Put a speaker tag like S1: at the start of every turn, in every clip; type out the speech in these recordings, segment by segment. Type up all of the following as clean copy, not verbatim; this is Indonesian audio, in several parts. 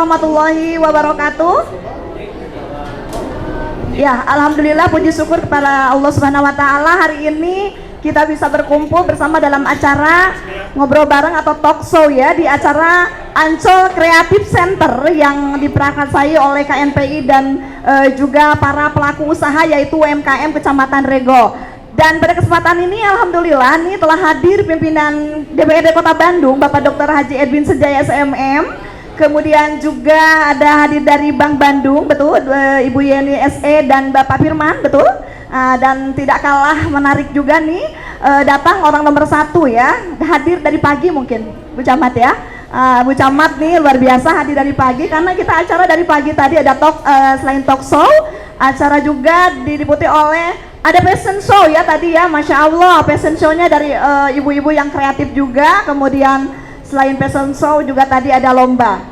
S1: warahmatullahi wabarakatuh. Ya, alhamdulillah puji syukur kepada Allah Subhanahu wa taala, hari ini kita bisa berkumpul bersama dalam acara ngobrol bareng atau talk show ya, di acara Ancol Creative Center yang diprakarsai oleh KNPI dan juga para pelaku usaha yaitu UMKM Kecamatan Rego. Dan pada kesempatan ini alhamdulillah nih telah hadir pimpinan DPRD Kota Bandung Bapak Dr. Haji Edwin Senjaya SMM, kemudian juga ada hadir dari Bank Bandung, betul, Ibu Yeni SE dan Bapak Firman, betul. Dan tidak kalah menarik juga nih datang orang nomor 1 ya, hadir dari pagi mungkin Bu Camat ya. Bu Camat nih luar biasa hadir dari pagi karena kita acara dari pagi tadi ada selain talk show, acara juga diliputi oleh ada fashion show ya tadi ya, Masya Allah fashion show-nya dari ibu-ibu yang kreatif juga, kemudian selain fashion show juga tadi ada lomba.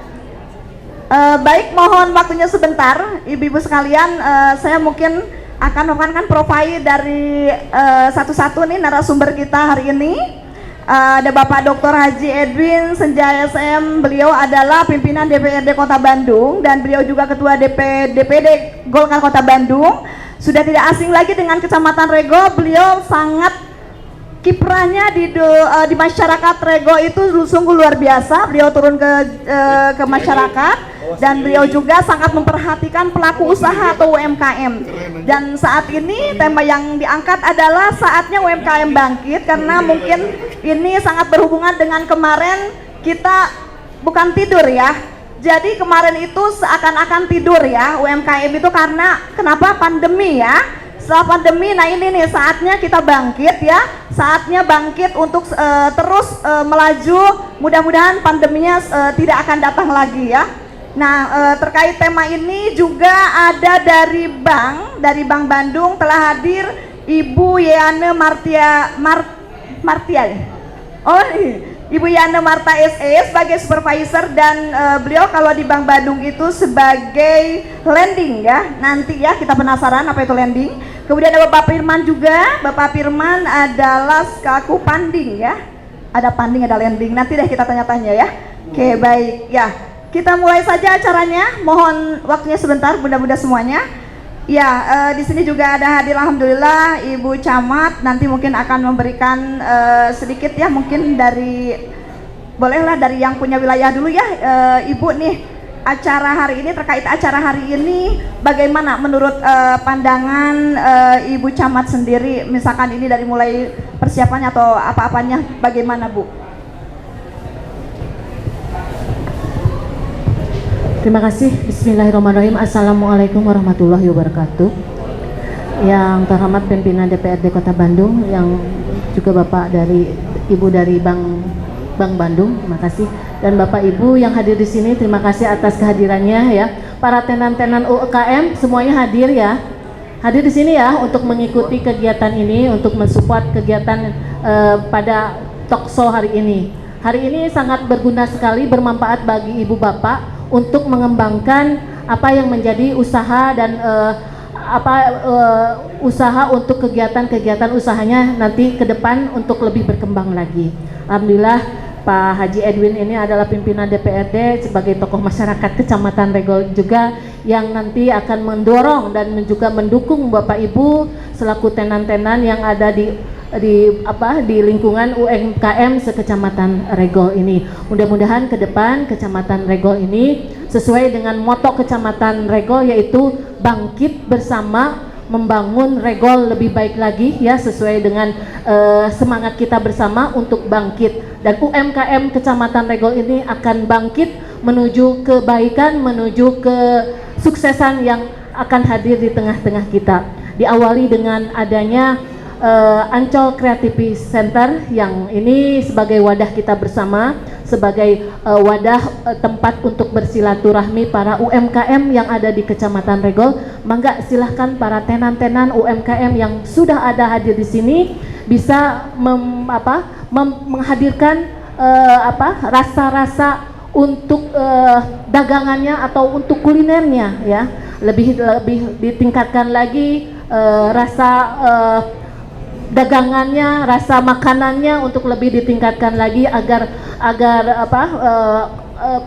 S1: Baik, mohon waktunya sebentar ibu-ibu sekalian, saya mungkin akan memperkenalkan profil dari satu-satu nih narasumber kita hari ini. Ada Bapak Dr. Haji Edwin Senjaya SM, beliau adalah pimpinan DPRD Kota Bandung dan beliau juga ketua DPD Golkar Kota Bandung. Sudah tidak asing lagi dengan Kecamatan Rego, beliau sangat kiprahnya di masyarakat Rego itu sungguh luar biasa. Beliau turun ke masyarakat dan beliau juga sangat memperhatikan pelaku usaha atau UMKM. Dan saat ini tema yang diangkat adalah saatnya UMKM bangkit, karena mungkin ini sangat berhubungan dengan kemarin kita bukan tidur ya. Jadi kemarin itu seakan-akan tidur ya UMKM itu, karena kenapa? Pandemi ya. Setelah pandemi, nah ini nih saatnya kita bangkit ya, saatnya bangkit untuk terus melaju. Mudah-mudahan pandeminya tidak akan datang lagi ya. Nah terkait tema ini juga ada dari Bank Bandung telah hadir Ibu Yana Martia. Oh Ibu Yana Marta SE sebagai supervisor, dan beliau kalau di Bank Bandung itu sebagai lending ya. Nanti ya kita penasaran apa itu lending. Kemudian ada Bapak Firman juga. Bapak Firman adalah selaku panding ya. Ada panding, ada lending. Nanti deh kita tanya-tanya ya. Oke, baik ya. Kita mulai saja acaranya. Mohon waktunya sebentar bunda-bunda semuanya. Ya, di sini juga ada hadir alhamdulillah Ibu Camat, nanti mungkin akan memberikan sedikit ya, mungkin dari bolehlah dari yang punya wilayah dulu ya. Ibu nih, acara hari ini, terkait acara hari ini bagaimana menurut pandangan Ibu Camat sendiri, misalkan ini dari mulai persiapannya atau apa-apanya bagaimana Bu?
S2: Terima kasih. Bismillahirrahmanirrahim. Assalamualaikum warahmatullahi wabarakatuh. Yang terhormat pimpinan DPRD Kota Bandung, yang juga Bapak dari Ibu dari Bank Bandung, terima kasih. Dan Bapak Ibu yang hadir di sini, terima kasih atas kehadirannya ya. Para tenan-tenan UMKM semuanya hadir ya. Hadir di sini ya untuk mengikuti kegiatan ini, untuk mensupport kegiatan pada talk show hari ini. Hari ini sangat berguna sekali, bermanfaat bagi Ibu Bapak untuk mengembangkan apa yang menjadi usaha dan usaha untuk kegiatan-kegiatan usahanya nanti ke depan untuk lebih berkembang lagi. Alhamdulillah Pak Haji Edwin ini adalah pimpinan DPRD sebagai tokoh masyarakat Kecamatan Rego juga yang nanti akan mendorong dan juga mendukung Bapak Ibu selaku tenan-tenan yang ada di lingkungan UMKM sekecamatan Rego ini. Mudah-mudahan ke depan Kecamatan Rego ini sesuai dengan moto Kecamatan Rego, yaitu bangkit bersama membangun Rego lebih baik lagi ya, sesuai dengan semangat kita bersama untuk bangkit. Dan UMKM Kecamatan Rego ini akan bangkit menuju kebaikan, menuju kesuksesan yang akan hadir di tengah-tengah kita. Diawali dengan adanya Ancol Creative Center yang ini sebagai wadah kita bersama, sebagai wadah tempat untuk bersilaturahmi para UMKM yang ada di Kecamatan Rego. Mangga silahkan para tenan-tenan UMKM yang sudah ada hadir di sini bisa menghadirkan rasa-rasa untuk dagangannya atau untuk kulinernya ya, lebih ditingkatkan lagi rasa dagangannya, rasa makanannya untuk lebih ditingkatkan lagi agar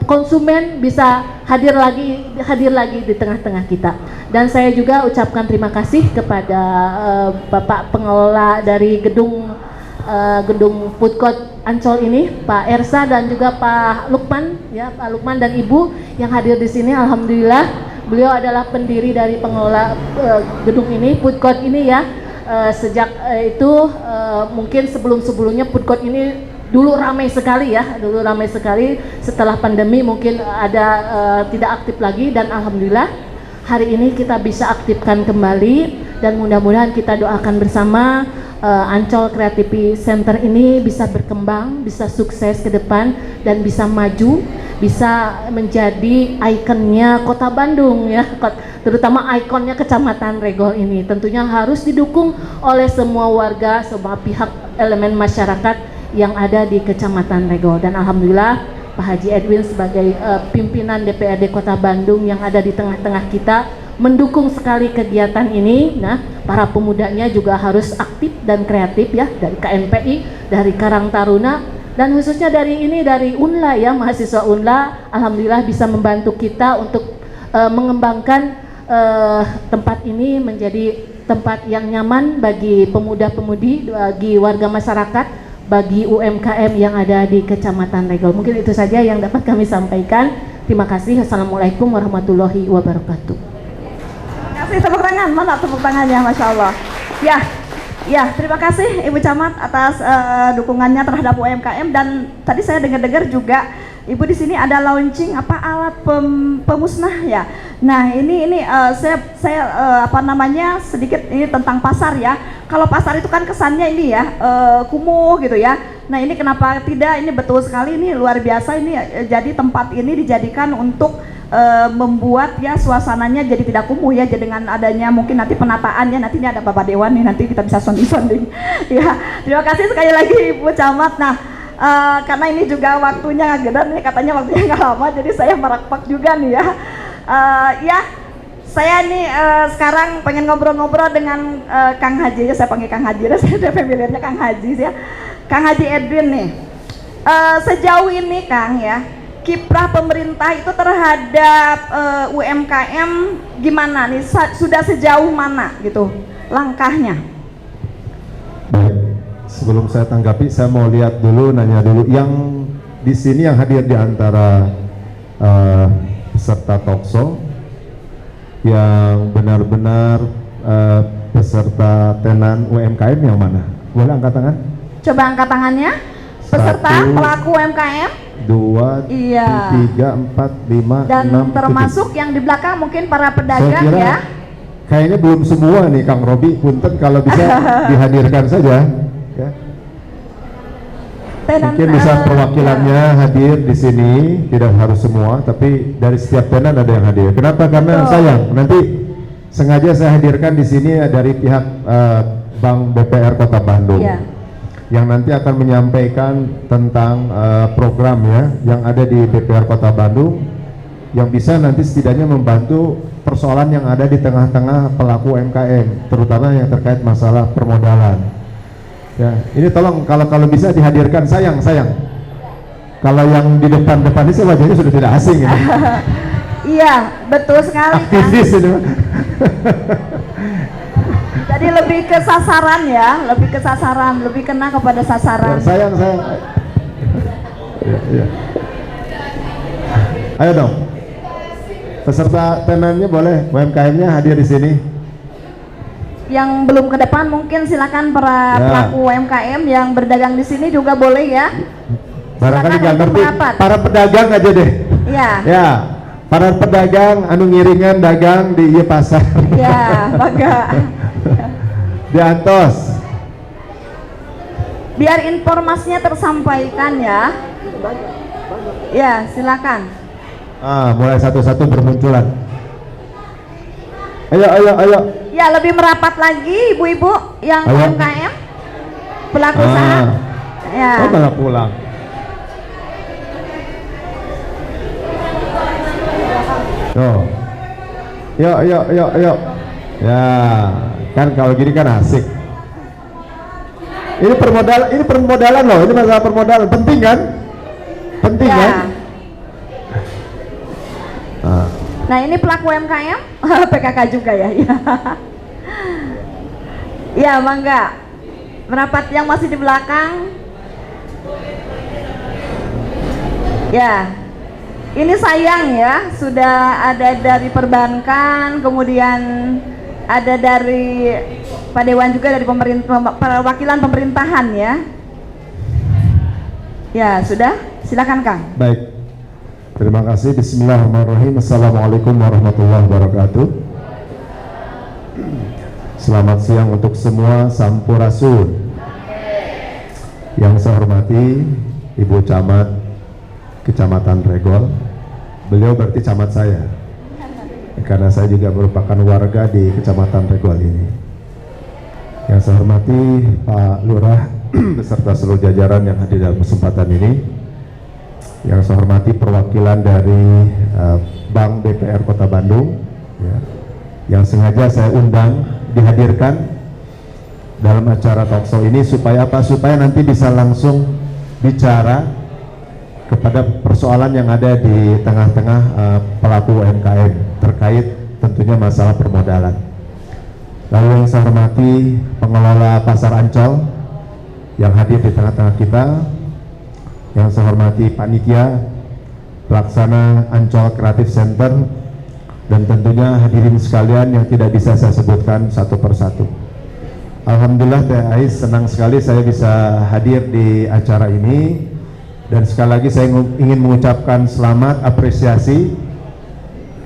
S2: konsumen bisa hadir lagi di tengah-tengah kita. Dan saya juga ucapkan terima kasih kepada Bapak pengelola dari gedung food court Ancol ini, Pak Ersa dan juga Pak Lukman, ya Pak Lukman dan Ibu yang hadir di sini. Alhamdulillah beliau adalah pendiri dari pengelola gedung ini, food court ini ya. Sejak itu mungkin sebelumnya food court ini dulu ramai sekali ya, setelah pandemi mungkin ada tidak aktif lagi, dan alhamdulillah hari ini kita bisa aktifkan kembali, dan mudah-mudahan kita doakan bersama Ancol Creativity Center ini bisa berkembang, bisa sukses ke depan, dan bisa maju, bisa menjadi ikonnya Kota Bandung ya, terutama ikonnya Kecamatan Regol ini. Tentunya harus didukung oleh semua warga, semua pihak elemen masyarakat yang ada di Kecamatan Regol. Dan alhamdulillah Pak Haji Edwin sebagai pimpinan DPRD Kota Bandung yang ada di tengah-tengah kita mendukung sekali kegiatan ini. Nah, para pemudanya juga harus aktif dan kreatif ya, dari KNPI, dari Karang Taruna, dan khususnya dari UNLA ya, mahasiswa UNLA alhamdulillah bisa membantu kita untuk mengembangkan tempat ini menjadi tempat yang nyaman bagi pemuda-pemudi, bagi warga masyarakat, bagi UMKM yang ada di Kecamatan Regol. Mungkin itu saja yang dapat kami sampaikan. Terima kasih. Assalamualaikum warahmatullahi wabarakatuh.
S1: Terima kasih, tepuk tangan, mana tepuk tangannya, Masya Allah. Ya, terima kasih Ibu Camat atas dukungannya terhadap UMKM. Dan tadi saya dengar-dengar juga Ibu di sini ada launching alat pemusnah ya. Nah ini saya sedikit ini tentang pasar ya. Kalau pasar itu kan kesannya ini ya kumuh gitu ya. Nah ini kenapa tidak? Ini betul sekali, ini luar biasa, ini jadi tempat ini dijadikan untuk membuat ya suasananya jadi tidak kumuh ya, jadi dengan adanya mungkin nanti penataan ya, nanti ini ada Bapak Dewan nih, nanti kita bisa sounding ya. Terima kasih sekali lagi Ibu Camat. Nah karena ini juga waktunya agak nih, katanya waktunya nggak lama, jadi saya merakpak juga nih ya. Ya saya nih sekarang pengen ngobrol-ngobrol dengan Kang Haji ya, saya panggil Kang Haji, saya udah familiarnya Kang Haji ya. Kang Haji Edwin nih, sejauh ini Kang ya, kiprah pemerintah itu terhadap UMKM gimana nih? Sudah sejauh mana gitu langkahnya?
S3: Baik, sebelum saya tanggapi, saya mau lihat dulu, nanya dulu yang di sini yang hadir di antara peserta talkshow yang benar-benar peserta tenan UMKM yang mana? Boleh angkat tangan?
S1: Coba angkat tangannya. Peserta pelaku UMKM. 2, iya. 3, 4, 5, dan 6, termasuk 7. Yang di belakang mungkin para pedagang ya.
S3: Kayaknya belum semua nih Kang Robi, punten kalau bisa dihadirkan saja ya. Mungkin bisa perwakilannya hadir di sini, tidak harus semua, tapi dari setiap tenan ada yang hadir. Kenapa? Karena sayang, nanti sengaja saya hadirkan di sini dari pihak Bank BPR Kota Bandung. Yeah. Yang nanti akan menyampaikan tentang program ya yang ada di BPR Kota Bandung yang bisa nanti setidaknya membantu persoalan yang ada di tengah-tengah pelaku UMKM, terutama yang terkait masalah permodalan. Ya, ini tolong kalau bisa dihadirkan, sayang. Kalau yang di depan ini sih wajahnya sudah tidak asing ini.
S1: Iya, betul sekali.
S3: Aktivis
S1: kan?
S3: Ini.
S1: Jadi lebih ke sasaran ya, lebih kena kepada sasaran.
S3: Ya, sayang. Ya. Ayo dong, peserta tenannya boleh, UMKM-nya hadir di sini.
S1: Yang belum ke depan mungkin silakan para pelaku UMKM yang berdagang di sini juga boleh ya.
S3: Barangkali nggak ngerti, para pedagang aja deh. Iya. Ya, para pedagang anu ngiringan dagang di pasar.
S1: Ya, bangga.
S3: Di Antos.
S1: Biar informasinya tersampaikan ya. Ya, silakan.
S3: Mulai satu-satu bermunculan. Ayo.
S1: Ya, lebih merapat lagi ibu-ibu yang UMKM, pelaku usaha. Ya.
S3: Oh, malah pulang. Yuk. Ya, kan kalau gini kan asik. Ini permodalan loh, ini masalah permodalan penting kan? Penting kan?
S1: Nah ini pelaku UMKM, PKK juga ya. Ya mangga, merapat yang masih di belakang. Ya, ini sayang ya, sudah ada dari perbankan, kemudian ada dari Pak Dewan juga dari pemerintah, perwakilan pemerintahan ya. Ya sudah, silakan Kang.
S3: Baik, terima kasih. Bismillahirrahmanirrahim. Assalamualaikum warahmatullahi wabarakatuh. Selamat siang untuk semua Sampurasun. Yang saya hormati Ibu Camat Kecamatan Regol. Beliau berarti camat saya, karena saya juga merupakan warga di Kecamatan Regol ini. Yang saya hormati Pak Lurah beserta seluruh jajaran yang hadir dalam kesempatan ini. Yang saya hormati perwakilan dari Bank BPR Kota Bandung ya, yang sengaja saya undang dihadirkan dalam acara talkshow ini supaya apa? Supaya nanti bisa langsung bicara kepada persoalan yang ada di tengah-tengah pelaku UMKM terkait tentunya masalah permodalan. Lalu yang saya hormati pengelola Pasar Ancol yang hadir di tengah-tengah kita, yang saya hormati panitia pelaksana Ancol Creative Center, dan tentunya hadirin sekalian yang tidak bisa saya sebutkan satu persatu. Alhamdulillah Teh Ais, senang sekali saya bisa hadir di acara ini, dan sekali lagi saya ingin mengucapkan selamat apresiasi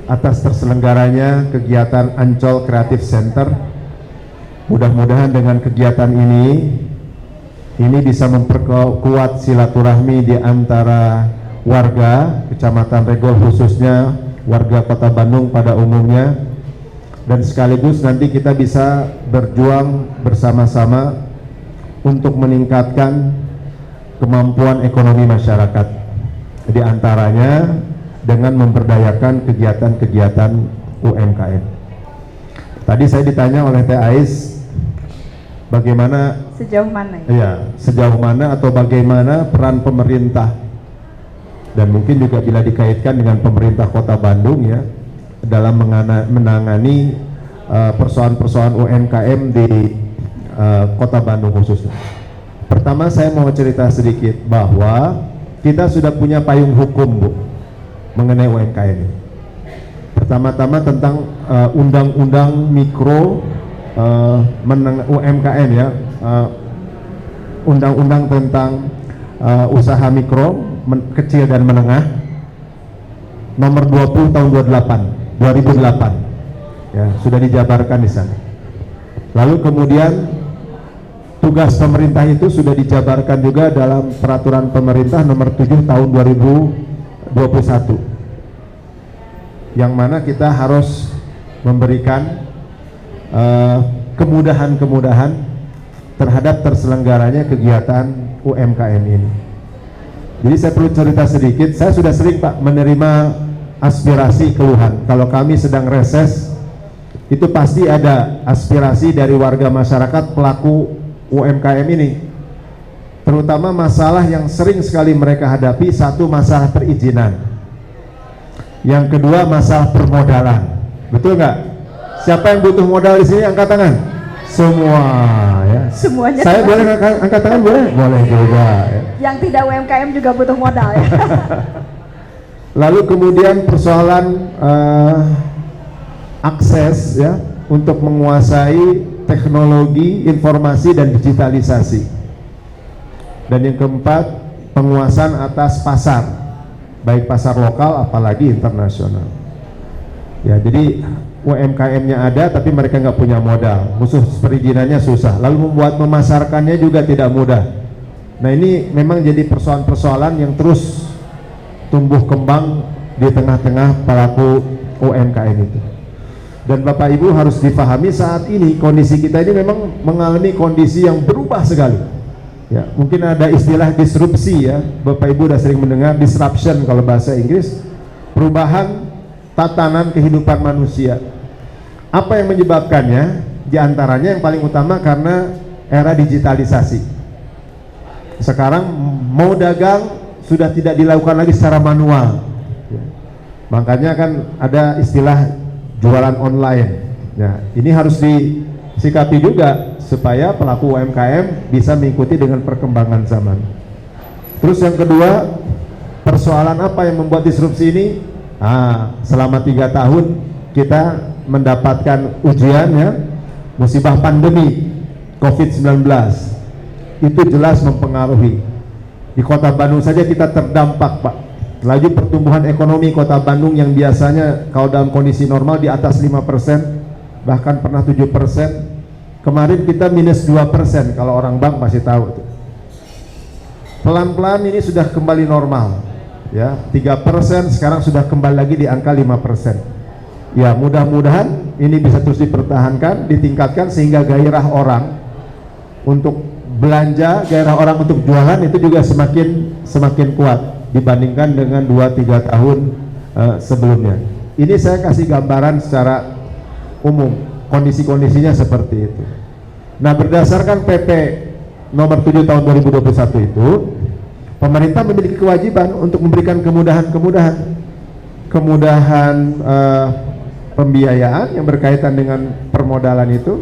S3: atas terselenggaranya kegiatan Ancol Creative Center. Mudah-mudahan dengan kegiatan ini bisa memperkuat silaturahmi di antara warga Kecamatan Regol, khususnya warga Kota Bandung pada umumnya, dan sekaligus nanti kita bisa berjuang bersama-sama untuk meningkatkan kemampuan ekonomi masyarakat, di antaranya dengan memberdayakan kegiatan-kegiatan UMKM. Tadi saya ditanya oleh Teh Ais, bagaimana
S1: Sejauh mana ya?
S3: ya, sejauh mana atau bagaimana peran pemerintah, dan mungkin juga bila dikaitkan dengan pemerintah Kota Bandung ya dalam menangani persoalan-persoalan UMKM di Kota Bandung khususnya. Pertama saya mau cerita sedikit bahwa kita sudah punya payung hukum Bu mengenai UMKM ini. Pertama-tama tentang undang-undang mikro UMKM ya, undang-undang tentang usaha mikro, kecil dan menengah, nomor 20 tahun 2008 ya, sudah dijabarkan di sana. Lalu kemudian tugas pemerintah itu sudah dijabarkan juga dalam peraturan pemerintah nomor 7 tahun 2021, yang mana kita harus memberikan kemudahan-kemudahan terhadap terselenggaranya kegiatan UMKM ini. Jadi saya perlu cerita sedikit, saya sudah sering Pak menerima aspirasi keluhan. Kalau kami sedang reses, itu pasti ada aspirasi dari warga masyarakat pelaku UMKM ini. Terutama masalah yang sering sekali mereka hadapi, satu masalah perizinan, yang kedua masalah permodalan. Betul nggak? Siapa yang butuh modal di sini angkat tangan? Semua ya.
S1: Semuanya.
S3: Saya boleh angkat tangan boleh? Boleh juga ya.
S1: Yang tidak UMKM juga butuh modal ya.
S3: Lalu kemudian persoalan akses ya untuk menguasai teknologi informasi dan digitalisasi. Dan yang keempat, penguasaan atas pasar, baik pasar lokal apalagi internasional. Ya, jadi UMKM-nya ada tapi mereka nggak punya modal, khusus perizinannya susah, lalu membuat memasarkannya juga tidak mudah. Nah ini memang jadi persoalan-persoalan yang terus tumbuh kembang di tengah-tengah pelaku UMKM itu. Dan Bapak Ibu harus dipahami saat ini kondisi kita ini memang mengalami kondisi yang berubah sekali. Ya, mungkin ada istilah disrupsi ya, Bapak Ibu sudah sering mendengar disruption kalau bahasa Inggris, perubahan tatanan kehidupan manusia. Apa yang menyebabkannya? Di antaranya yang paling utama karena era digitalisasi. Sekarang mau dagang sudah tidak dilakukan lagi secara manual. Makanya kan ada istilah jualan online. Ya, ini harus disikapi juga supaya pelaku UMKM bisa mengikuti dengan perkembangan zaman. Terus yang kedua, persoalan apa yang membuat disrupsi ini? Selama 3 tahun kita mendapatkan ujian ya, musibah pandemi COVID-19 itu jelas mempengaruhi. Di Kota Bandung saja kita terdampak, Pak. Laju pertumbuhan ekonomi Kota Bandung yang biasanya kalau dalam kondisi normal di atas 5%, bahkan pernah 7%, kemarin kita minus 2% kalau orang bank masih tahu tuh. Pelan-pelan ini sudah kembali normal ya, 3% sekarang sudah kembali lagi di angka 5%. Ya, mudah-mudahan ini bisa terus dipertahankan, ditingkatkan sehingga gairah orang untuk belanja, gairah orang untuk jualan itu juga semakin kuat dibandingkan dengan 2-3 tahun sebelumnya. Ini saya kasih gambaran secara umum, kondisi-kondisinya seperti itu. Nah, berdasarkan PP nomor 7 tahun 2021 itu, pemerintah memiliki kewajiban untuk memberikan kemudahan pembiayaan yang berkaitan dengan permodalan itu,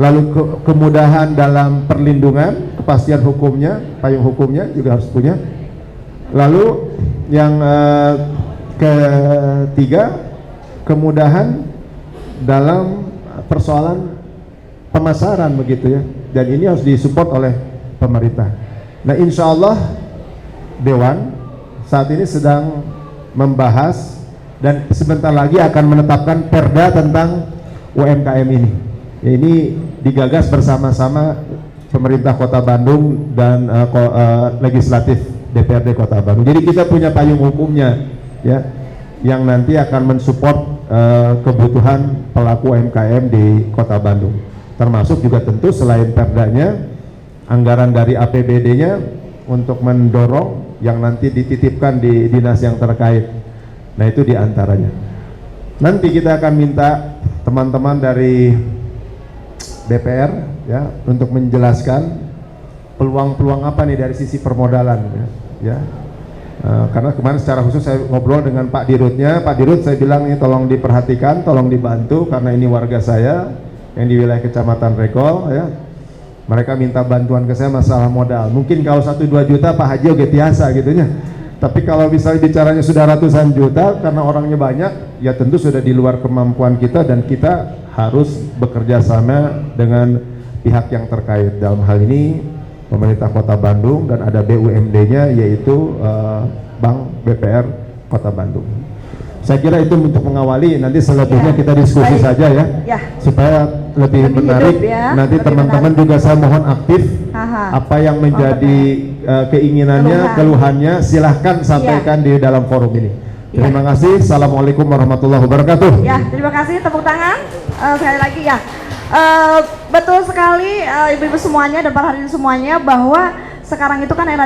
S3: lalu kemudahan dalam perlindungan, kepastian hukumnya, payung hukumnya juga harus punya. Lalu yang ketiga, kemudahan dalam persoalan pemasaran begitu ya, dan ini harus disupport oleh pemerintah. Nah, insya Allah Dewan saat ini sedang membahas dan sebentar lagi akan menetapkan perda tentang UMKM ini. Ya, ini digagas bersama-sama pemerintah Kota Bandung dan legislatif DPRD Kota Bandung. Jadi kita punya payung hukumnya ya, yang nanti akan mensupport kebutuhan pelaku UMKM di Kota Bandung. Termasuk juga tentu selain perdanya, anggaran dari APBD-nya untuk mendorong yang nanti dititipkan di dinas yang terkait. Nah, itu diantaranya. Nanti kita akan minta teman-teman dari DPR ya untuk menjelaskan peluang-peluang apa nih dari sisi permodalan ya. Karena kemarin secara khusus saya ngobrol dengan Pak Dirutnya. Pak Dirut, saya bilang ini tolong diperhatikan, tolong dibantu karena ini warga saya yang di wilayah Kecamatan Regol ya. Mereka minta bantuan ke saya masalah modal. Mungkin kalau 1-2 juta Pak Haji oke biasa gitu ya. Tapi kalau misalnya bicaranya sudah ratusan juta karena orangnya banyak, ya tentu sudah di luar kemampuan kita dan kita harus bekerja sama dengan pihak yang terkait. Dalam hal ini pemerintah Kota Bandung dan ada BUMD-nya yaitu Bank BPR Kota Bandung. Saya kira itu untuk mengawali, nanti selebihnya kita diskusi saja ya, supaya lebih menarik
S1: hidup ya,
S3: nanti
S1: lebih
S3: teman-teman
S1: menarik.
S3: juga saya mohon aktif. Apa yang menjadi keinginannya, keluhannya silahkan sampaikan di dalam forum ini. Terima kasih. Assalamualaikum warahmatullahi wabarakatuh.
S1: Ya, terima kasih, tepuk tangan sekali lagi ya. Betul sekali ibu-ibu semuanya dan para hadirin semuanya bahwa sekarang itu kan era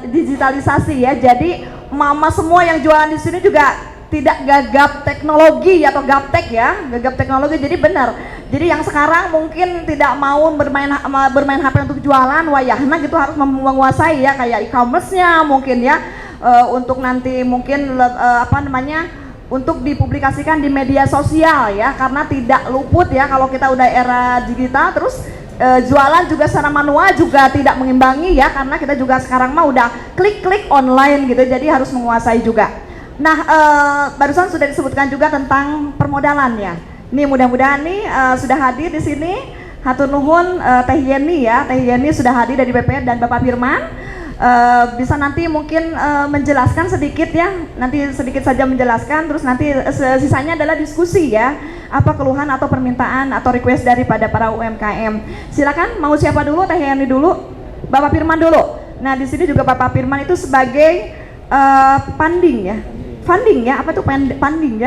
S1: digitalisasi ya. Jadi mama semua yang jualan di sini juga tidak gagap teknologi atau gaptek ya, gagap teknologi. Jadi benar. Jadi yang sekarang mungkin tidak mau bermain HP untuk jualan, wayahna gitu harus menguasai ya kayak e-commerce-nya mungkin ya, untuk nanti mungkin untuk dipublikasikan di media sosial ya, karena tidak luput ya kalau kita udah era digital. Terus jualan juga secara manual juga tidak mengimbangi ya, karena kita juga sekarang mah udah klik-klik online gitu, jadi harus menguasai juga. Nah, barusan sudah disebutkan juga tentang permodalannya. Nih mudah-mudahan nih sudah hadir di sini. Hatur nuhun Teh Yeni ya, Teh Yeni sudah hadir dari BPR dan Bapak Firman. Bisa nanti mungkin menjelaskan sedikit ya, nanti sedikit saja menjelaskan, terus nanti sisanya adalah diskusi ya, apa keluhan atau permintaan atau request daripada para UMKM. Silakan, mau siapa dulu? Teh Yani dulu, Bapak Firman dulu. Nah, di sini juga Bapak Firman itu sebagai funding ya, apa tuh funding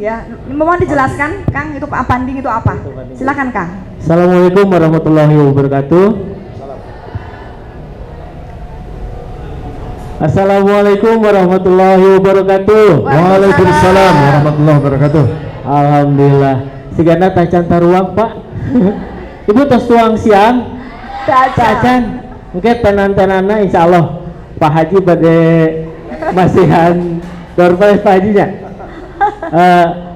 S1: ya, mohon dijelaskan Kang, itu funding itu apa? Silakan Kang.
S4: Assalamualaikum warahmatullahi wabarakatuh. Assalamualaikum warahmatullahi wabarakatuh.
S3: Waalaikumsalam warahmatullahi wabarakatuh.
S4: Alhamdulillah. Sigana tacan taruang Pak. Ibu tos tuang siang. Tacan. Mungkin tenan-tenana insya Allah Pak Haji bade masihan Surprise Pak Haji nya.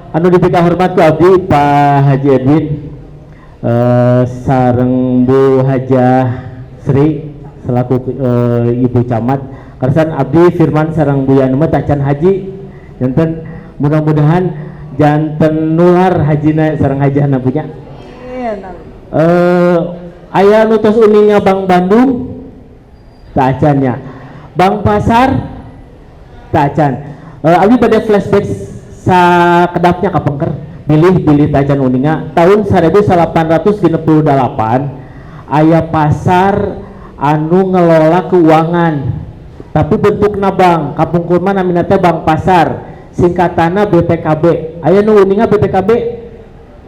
S4: Anu dipika hormat ku abdi Pak Haji Edwin, sareng Bu Hajah Sri selaku Ibu Camat. Karsan abdi Firman sareng Bu Yanu tacan haji. Janten mudah-mudahan janten nular hajina sareng hajahna punya. Aya nutus uninya Bang Bandung tacannya. Bang Pasar tacan. Abdi pada flashback sakedapnya kapengker bilih tacan uninga tahun 1868 aya pasar anu ngelola keuangan tapi bentukna bank kapungkur mana namina bank pasar singkatanna BPKB aya nu uninga BPKB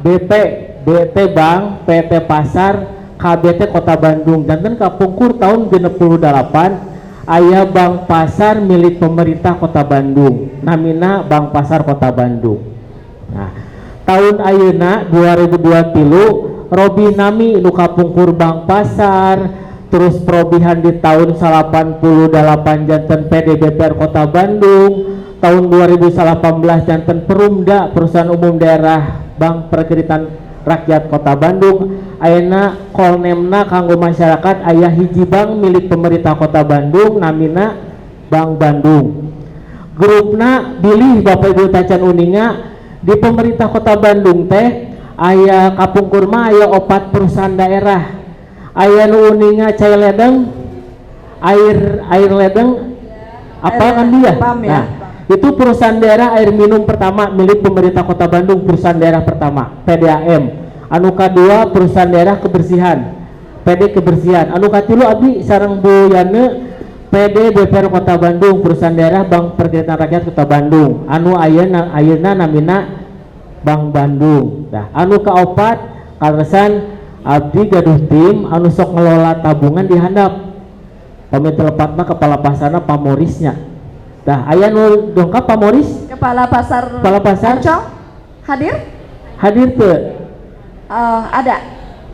S4: BT Bank PT Pasar KBT Kota Bandung janten kapungkur tahun 68 aya bank pasar milik pemerintah Kota Bandung namina Bank Pasar Kota Bandung. Nah tahun ayeuna 2023 Robi nami nu kapungkur bank pasar terus perobihan di tahun 88 janten PDBPR Kota Bandung tahun 2018 janten Perumda Perusahaan Umum Daerah Bank Perkreditan Rakyat Kota Bandung ayeuna kolnemna kanggo masyarakat aya hiji bank milik pemerintah Kota Bandung namina Bank Bandung grupna bilih Bapak Ibu tacan uninga di pemerintah Kota Bandung teh aya kapungkur mah aya 4 perusahaan daerah aya nu uninga cai ledeng air ledeng apa kan dia nah itu perusahaan daerah air minum pertama milik pemerintah Kota Bandung perusahaan daerah pertama PDAM anu kedua perusahaan daerah kebersihan PD kebersihan anu katilu abdi sareng Bu Yane PD BPR Kota Bandung perusahaan daerah Bank Perkreditan Rakyat Kota Bandung anu ayeuna namina Bank Bandung. Nah anu kaopat karsan abdi gaduh tim anu sok ngelola tabungan di handap pamit telepatna kepala pasarna pamorisnya. Nah aya nu dongkap pamoris
S1: Kepala Pasar Ancol hadir
S4: teu
S1: ada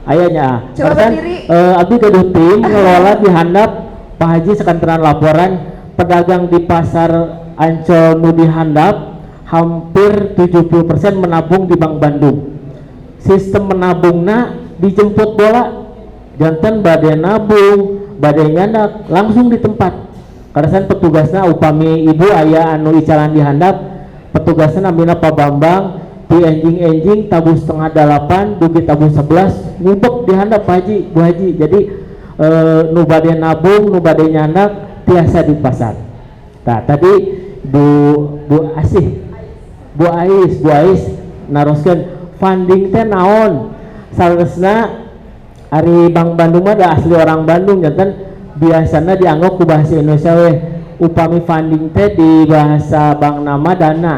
S4: ayanya
S1: coba berdiri
S4: abdi gaduh tim ngelola di handap Pak Haji sekanteran laporan pedagang di pasar Ancol nu di handap hampir 70% menabung di Bank Bandung. Sistem menabungna dijemput bola jantan badai nabung badai nyandak langsung di tempat karena petugasnya upami ibu ayah anu icalan di handap petugasnya namina Pak Bambang di enjing tabu 7:30 dugi tabu 11 ngubek di handap Pak Haji Bu Haji jadi nu badai nabung nu badai nyandak tiasa di pasar. Nah tadi Bu Ais naroskeun funding teh naon salesna ari Bank Bandung mah da asli orang Bandung janten biasana dianggap ku bahasa Indonesia we upami funding teh di bahasa bank nama dana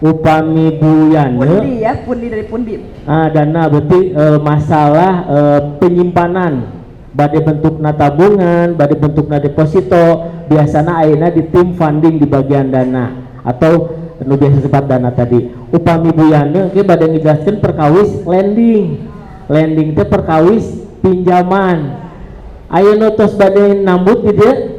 S4: upami Bu Yane
S1: pundi ya pundi dari pundi
S4: dana berarti masalah penyimpanan bade bentukna tabungan bade bentukna deposito biasana ayeuna di tim funding di bagian dana atau nu biasa sifat dana tadi upami Bu Yane ge bade ngejelaskeun perkawis lending teh perkawis pinjaman ayeuna tos bade nambut di dieu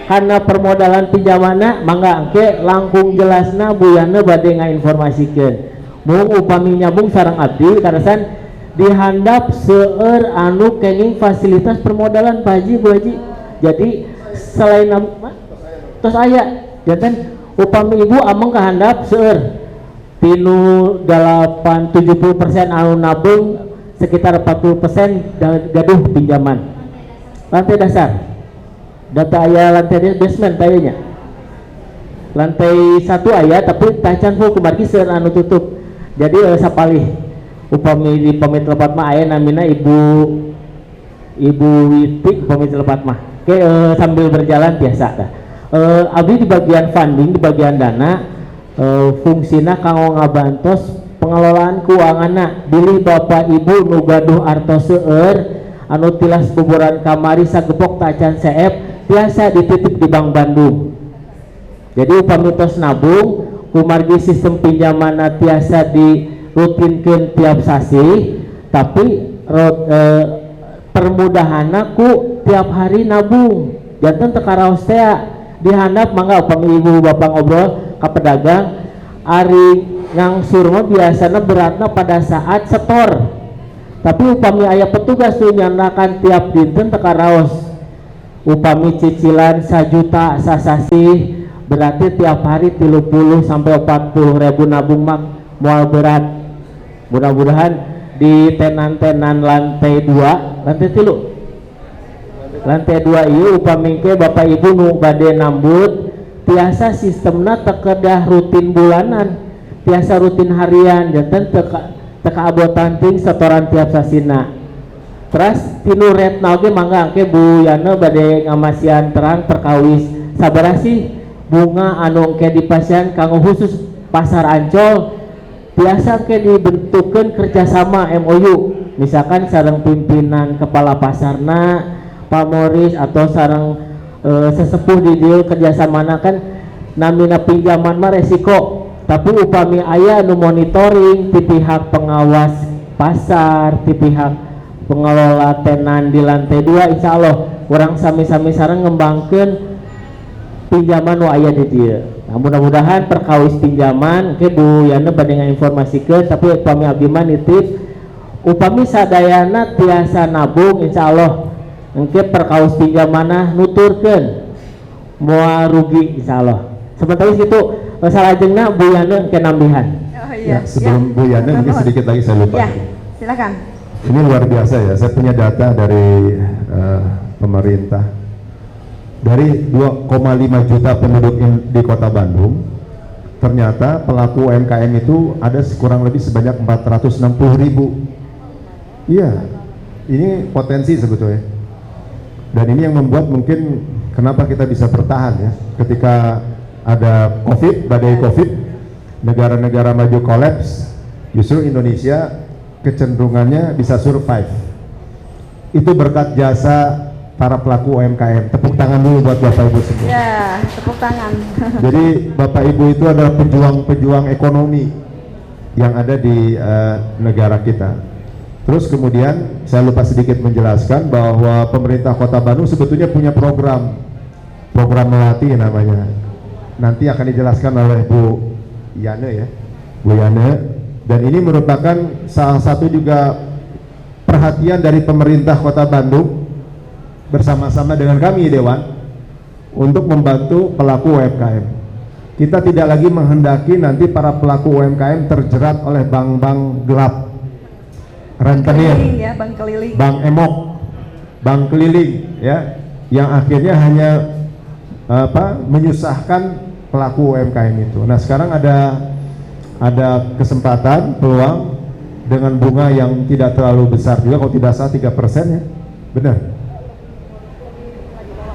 S4: karena permodalan pinjamanna mangga engke langkung jelasna Bu Yane bade ngainformasikeun mung upami nyambung sareng abdi karasan dihandap seueur anu kenging fasilitas permodalan Pak Haji Bu Haji jadi selain tos aya janten upami ibu ameng kehandap seueur tinu 70% anu nabung sekitar 40% gaduh pinjaman lantai dasar data aya lantai basement tayanya lantai 1 aya tapi tacan full kumargi seueur anu tutup jadi sapalih upami di pamit lepat mah aya namina Ibu Witi pamit lepat mah oke sambil berjalan biasa dah abdi di bagian funding di bagian dana fungsina kanggo ngabantos pengelolaan keuanganna bilih Bapak Ibu nu gaduh artos seueur anu tilas buburan kamari sagepok tacan seep biasa dititip di Bank Bandung jadi upami tos nabung kumargi sistem pinjamanna tiasa dirutinkeun tiap sasi tapi permudahanna ku tiap hari nabung janten teu karaos teh dihandap mangga upami ibu bapak ngobrol ke pedagang ari ngangsur mah biasanya beratnya pada saat setor, tapi upami aya petugas tuh nyanakan tiap dinten teka raos upami cicilan 1 juta sasasi berarti tiap hari 30 sampai 40 ribu nabung mak mual berat. Mudah-mudahan di tenan-tenan lantai 2 lantai 2 iya upami ke bapak ibu nu bade nambut tiasa sistemna tekedah rutin bulanan, tiasa rutin harian, jantan teka abotan ting setoran tiap sasina. Terus tinu retna oge mangga angke Bu Yana bade ngamasian terang perkawis sabaraha sih bunga anu engke dipasian kanggo khusus pasar Ancol biasa ke dibentukkan kerjasama MOU misalkan sareng pimpinan kepala pasarna Pak Moris atau sareng sesepuh di dia kerjasamana kan namina pinjaman mah resiko, tapi upami aya nu monitoring di pihak pengawas pasar, di pihak pengelola tenan di lantai 2 insya Allah orang sami-sami sareng ngembangkeun pinjaman nu aya di dia. Nah, mudah-mudahan perkawis pinjaman ke Bu Yana bade ngainformasikeun, tapi upami abdi mah nitip upami sadayana tiasa nabung insya Allah engke perkawis pinjamanna nuturkeun moal rugi insya Allah. Sementara itu salajengna Bu Yana engke nambihan.
S1: Oh
S3: Ya,
S1: iya.
S3: sebelum Bu Yana mungkin sedikit lagi saya lupa.
S1: Ya, silakan.
S3: Ini luar biasa ya, saya punya data dari pemerintah. Dari 2,5 juta penduduk di kota Bandung, ternyata pelaku UMKM itu ada kurang lebih sebanyak 460.000. Iya, ini potensi sebetulnya. Dan ini yang membuat mungkin kenapa kita bisa bertahan ya, ketika ada COVID, badai COVID, negara-negara maju kolaps, justru Indonesia kecenderungannya bisa survive. Itu berkat jasa para pelaku UMKM. Tepuk tangan dulu buat Bapak Ibu semua.
S1: Ya, tepuk tangan.
S3: Jadi Bapak Ibu itu adalah pejuang-pejuang ekonomi yang ada di negara kita. Terus kemudian saya lupa sedikit menjelaskan bahwa pemerintah Kota Bandung sebetulnya punya program melatih namanya. Nanti akan dijelaskan oleh Bu Yana ya, Bu Yana. Dan ini merupakan salah satu juga perhatian dari pemerintah Kota Bandung bersama-sama dengan kami Dewan untuk membantu pelaku UMKM. Kita tidak lagi menghendaki nanti para pelaku UMKM terjerat oleh bank-bank gelap, rentenir,
S1: Keliling ya, bank keliling.
S3: bank emok, bank keliling ya, yang akhirnya hanya menyusahkan pelaku UMKM itu. Nah, sekarang ada kesempatan peluang dengan bunga yang tidak terlalu besar juga, kalau tidak salah 3% ya, benar,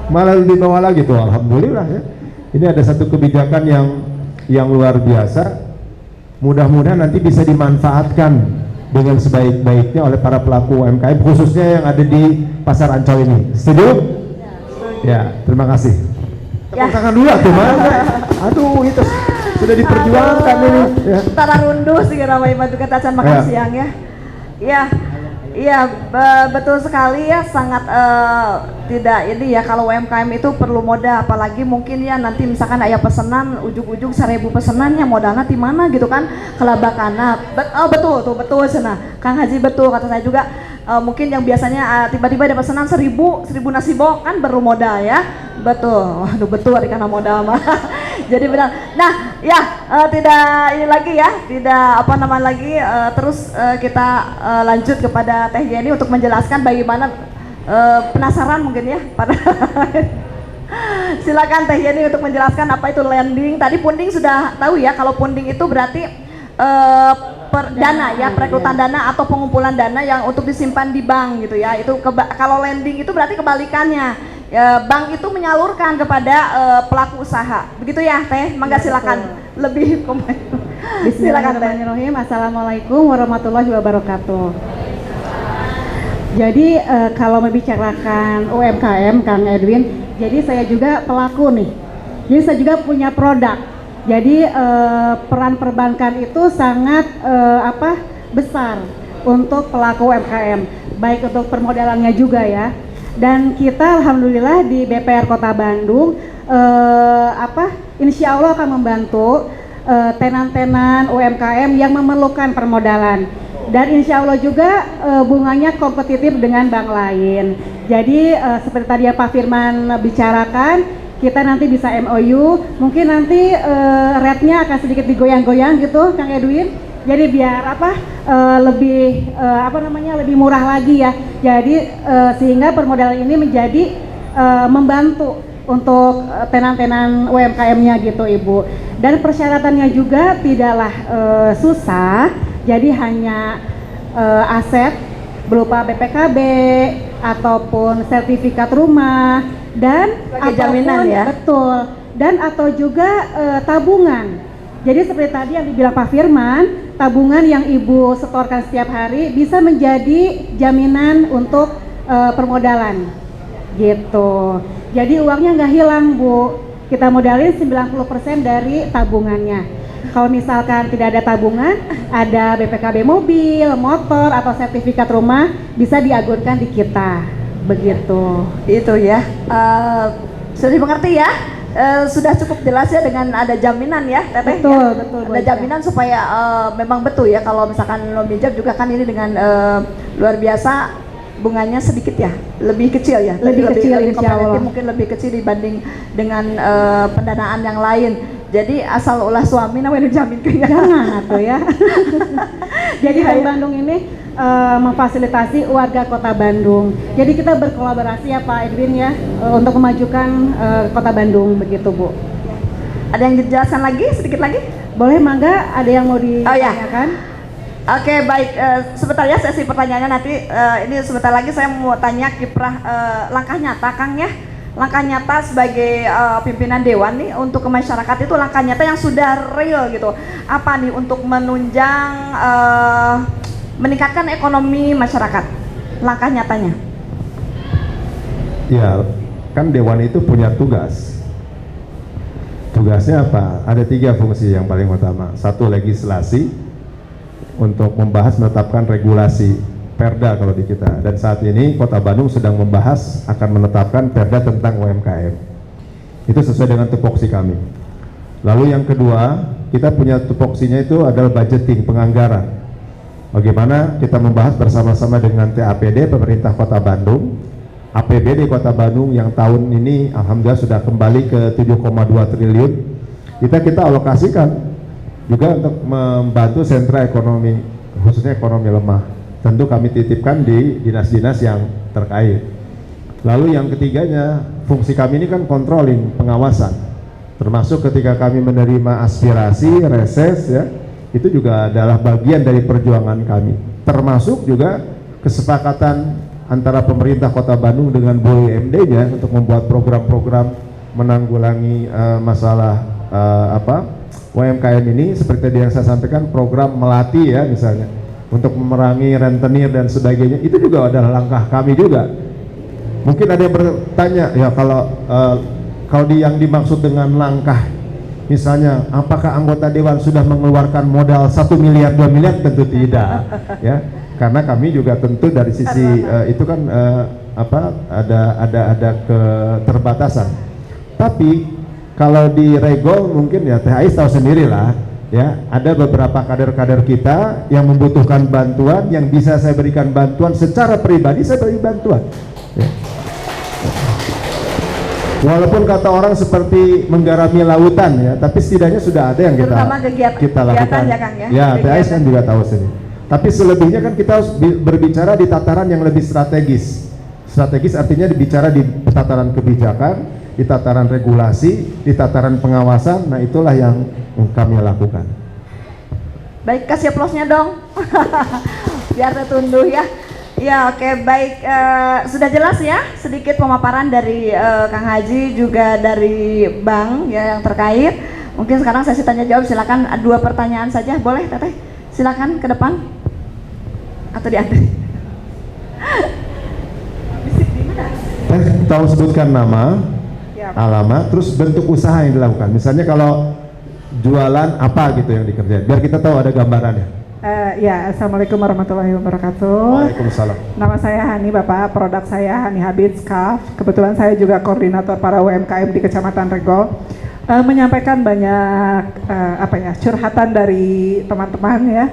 S3: malah lebih bawah lagi tuh, alhamdulillah ya. Ini ada satu kebijakan yang luar biasa, mudah-mudahan nanti bisa dimanfaatkan dengan sebaik-baiknya oleh para pelaku UMKM khususnya yang ada di Pasar Ancol ini. Setuju? Ya, terima kasih. Tepuk tangan dulu tuh, Mas. Aduh, itu sudah diperjuangkan ini ya.
S1: Tara runduh sih ramai bantu katacan makan siang ya. Iya, betul sekali ya, sangat tidak ini ya, kalau UMKM itu perlu modal, apalagi mungkin ya nanti misalkan aya pesanan ujung-ujung 1.000 pesanannya modalnya di mana gitu kan, kelabakana. Betul sana Kang Haji, betul kata saya juga. Mungkin yang biasanya tiba-tiba ada pesanan 1.000 nasi bok kan baru modal ya. Betul, waduh betul karena modal mah. Jadi benar. Nah ya, tidak ini lagi ya, tidak lagi, terus kita lanjut kepada Teh Yeni untuk menjelaskan bagaimana, penasaran mungkin ya pada silakan Teh Yeni untuk menjelaskan apa itu lending. Tadi punding sudah tahu ya, kalau punding itu berarti dana ya, perekrutan dana atau pengumpulan dana yang untuk disimpan di bank gitu ya. Itu kalau lending itu berarti kebalikannya. Bank itu menyalurkan kepada pelaku usaha. Begitu ya, Teh? Mangga silakan lebih
S5: Bismillahirrahmanirrahim. Assalamualaikum warahmatullahi wabarakatuh. Jadi kalau membicarakan UMKM, Kang Edwin, jadi saya juga pelaku nih. Jadi saya juga punya produk. Jadi peran perbankan itu sangat besar untuk pelaku UMKM, baik untuk permodalannya juga ya. Dan kita alhamdulillah di BPR Kota Bandung insya Allah akan membantu tenan-tenan UMKM yang memerlukan permodalan. Dan insya Allah juga bunganya kompetitif dengan bank lain. Jadi seperti tadi yang Pak Firman bicarakan, kita nanti bisa MOU, mungkin nanti rate-nya akan sedikit digoyang-goyang gitu, Kang Edwin. Jadi biar lebih lebih murah lagi ya. Jadi sehingga permodalan ini menjadi membantu untuk tenan-tenan UMKM-nya gitu Ibu. Dan persyaratannya juga tidaklah susah. Jadi hanya aset berupa BPKB ataupun sertifikat rumah dan
S1: sebagai jaminan ya.
S5: Betul. Dan atau juga tabungan. Jadi seperti tadi yang dibilang Pak Firman, tabungan yang Ibu setorkan setiap hari bisa menjadi jaminan untuk permodalan. Gitu. Jadi uangnya nggak hilang Bu. Kita modalin 90% dari tabungannya. Kalau misalkan tidak ada tabungan, ada BPKB mobil, motor, atau sertifikat rumah, bisa diagunkan di kita. Begitu.
S1: Itu ya. Sudah dimengerti ya? Sudah cukup jelas ya dengan ada jaminan ya, Teteh?
S5: Betul,
S1: ya?
S5: betul.
S1: Ada jaminan supaya memang betul ya, kalau misalkan lo minjam juga kan ini dengan luar biasa bunganya sedikit ya, lebih kecil ya,
S5: Lebih kecil,
S1: lebih
S5: insya Allah.
S1: kompetitif, mungkin lebih kecil dibanding dengan pendanaan yang lain. Jadi asal ulah suami namanya dijamin ke ya.
S5: Jangan atau ya. Jadi Bank Bandung ini memfasilitasi warga Kota Bandung. Jadi kita berkolaborasi ya Pak Edwin ya untuk memajukan Kota Bandung begitu Bu.
S1: Ada yang dijelaskan lagi sedikit lagi?
S5: Boleh mangga, ada yang mau ditanyakan?
S1: Oke, baik, sebentar ya sesi pertanyaannya nanti. Ini sebentar lagi saya mau tanya kiprah langkah nyata Kang ya. Langkah nyata sebagai pimpinan dewan nih untuk ke masyarakat itu, langkah nyata yang sudah real gitu. Apa nih untuk menunjang meningkatkan ekonomi masyarakat? Langkah nyatanya.
S3: Ya, kan dewan itu punya tugas. Tugasnya apa? Ada 3 fungsi yang paling utama. 1, legislasi untuk membahas menetapkan regulasi Perda kalau di kita, dan saat ini Kota Bandung sedang membahas akan menetapkan Perda tentang UMKM. Itu sesuai dengan tupoksi kami. Lalu yang kedua, kita punya tupoksinya itu adalah budgeting, penganggaran. Bagaimana kita membahas bersama-sama dengan TAPD pemerintah Kota Bandung, APBD Kota Bandung yang tahun ini alhamdulillah sudah kembali ke 7,2 triliun. Kita alokasikan juga untuk membantu sentra ekonomi, khususnya ekonomi lemah. Tentu kami titipkan di dinas-dinas yang terkait. Lalu yang ketiganya, fungsi kami ini kan controlling, pengawasan. Termasuk ketika kami menerima aspirasi, reses ya, itu juga adalah bagian dari perjuangan kami. Termasuk juga kesepakatan antara pemerintah Kota Bandung dengan BUMD-nya untuk membuat program-program menanggulangi masalah UMKM ini, seperti tadi yang saya sampaikan, program Melati ya misalnya, untuk memerangi rentenir dan sebagainya. Itu juga adalah langkah kami juga. Mungkin ada yang bertanya, ya kalau yang dimaksud dengan langkah, misalnya apakah anggota dewan sudah mengeluarkan modal 1 miliar 2 miliar? Tentu tidak ya, karena kami juga tentu dari sisi itu kan ada keterbatasan. Tapi kalau di Regol mungkin ya THI tahu sendirilah ya, ada beberapa kader-kader kita yang membutuhkan bantuan, yang bisa saya berikan bantuan secara pribadi, saya beri bantuan ya. Walaupun kata orang seperti menggarami lautan ya, tapi setidaknya sudah ada yang kita lakukan
S1: ya, Kang,
S3: ya THI kan juga tahu sini. Tapi selebihnya kan kita harus berbicara di tataran yang lebih strategis. Strategis artinya dibicara di tataran kebijakan, di tataran regulasi, di tataran pengawasan. Nah itulah yang kami lakukan.
S1: Baik, kasih aplausnya dong. Biar tertunduh ya. Ya oke, baik, sudah jelas ya sedikit pemaparan dari Kang Haji juga dari Bang ya yang terkait. Mungkin sekarang sesi tanya jawab, silakan 2 pertanyaan saja, boleh Teteh? Silakan ke depan atau diantri.
S3: Kita harus sebutkan nama, alamat, terus bentuk usaha yang dilakukan. Misalnya kalau jualan apa gitu yang dikerjain, biar kita tahu ada gambarannya.
S5: Ya, Assalamualaikum warahmatullahi wabarakatuh.
S3: Waalaikumsalam.
S5: Nama saya Hani, Bapak. Produk saya Hani Habib Scarf. Kebetulan saya juga koordinator para UMKM di Kecamatan Regol. Menyampaikan banyak curhatan dari teman-teman ya,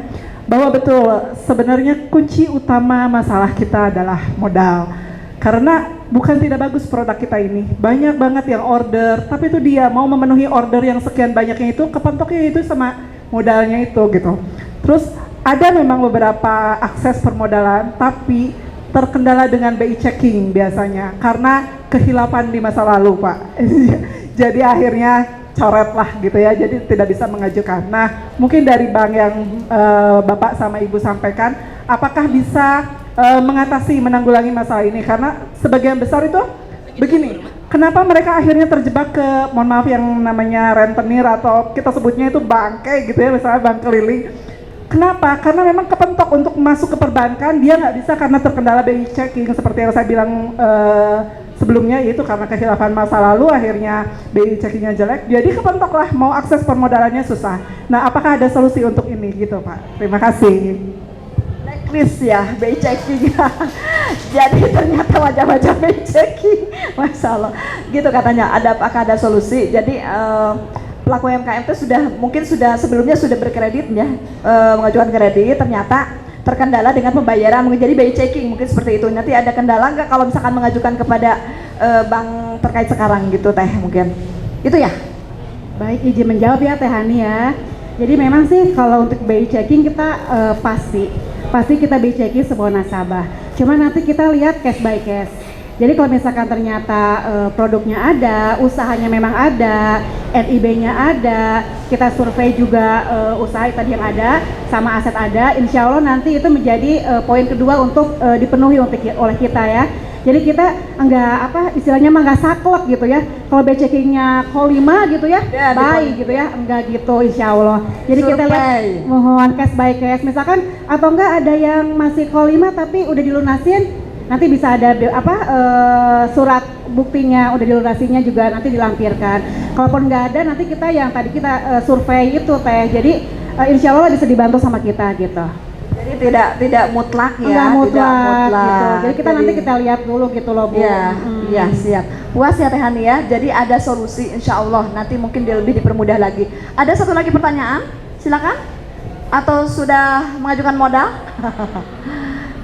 S5: bahwa betul sebenarnya kunci utama masalah kita adalah modal. Karena bukan tidak bagus produk kita ini, banyak banget yang order, tapi itu dia mau memenuhi order yang sekian banyaknya itu, kepentoknya itu sama modalnya itu gitu. Terus ada memang beberapa akses permodalan, tapi terkendala dengan BI checking biasanya karena kehilapan di masa lalu, Pak. Jadi akhirnya coret lah gitu ya, jadi tidak bisa mengajukan. Nah, mungkin dari bank yang Bapak sama Ibu sampaikan, apakah bisa mengatasi, menanggulangi masalah ini? Karena sebagian besar itu begini, kenapa mereka akhirnya terjebak ke, mohon maaf yang namanya rentenir atau kita sebutnya itu bangkai gitu ya, misalnya bank keliling. Kenapa? Karena memang kepentok untuk masuk ke perbankan, dia nggak bisa karena terkendala BI checking seperti yang saya bilang sebelumnya, yaitu karena kekhilafan masa lalu akhirnya BI checkingnya jelek, jadi kepentok lah, mau akses permodalannya susah. Nah, apakah ada solusi untuk ini gitu Pak? Terima kasih.
S1: Chris ya, BI checking. Jadi ternyata wajah-wajah BI checking. Masya Allah. Gitu katanya, apakah ada solusi? Jadi pelaku UMKM itu mungkin sebelumnya sudah berkredit ya, mengajukan kredit, ternyata terkendala dengan pembayaran, mungkin jadi BI checking, mungkin seperti itu. Nanti ada kendala nggak kalau misalkan mengajukan kepada bank terkait sekarang gitu Teh, mungkin itu ya?
S5: Baik, izin menjawab ya Teh Hani ya. Jadi memang sih kalau untuk BI checking kita pasti kita BI checking semua nasabah. Cuma nanti kita lihat case by case. Jadi kalau misalkan ternyata produknya ada, usahanya memang ada, NIB-nya ada, kita survei juga usaha tadi yang ada, sama aset ada, insya Allah nanti itu menjadi poin kedua untuk dipenuhi oleh kita ya. Jadi kita istilahnya nggak saklek gitu ya. Kalau BI checkingnya call 5 gitu ya, baik gitu ya, enggak gitu insya Allah. Jadi kita lihat mohon case by case, misalkan atau enggak ada yang masih call 5 tapi udah dilunasin, nanti bisa ada surat buktinya udah dilunasinya juga nanti dilampirkan. Kalaupun nggak ada, nanti kita yang tadi kita survei itu Teh. Jadi insya Allah bisa dibantu sama kita gitu.
S1: Jadi tidak mutlak ya,
S5: tidak mutlak. Gitu. Jadi
S1: Jadi
S5: kita lihat dulu gitu loh Bu.
S1: Iya, siap. Puas ya Teh Hani ya. Jadi ada solusi insya Allah. Nanti mungkin lebih dipermudah lagi. Ada satu lagi pertanyaan, silakan. Atau sudah mengajukan modal?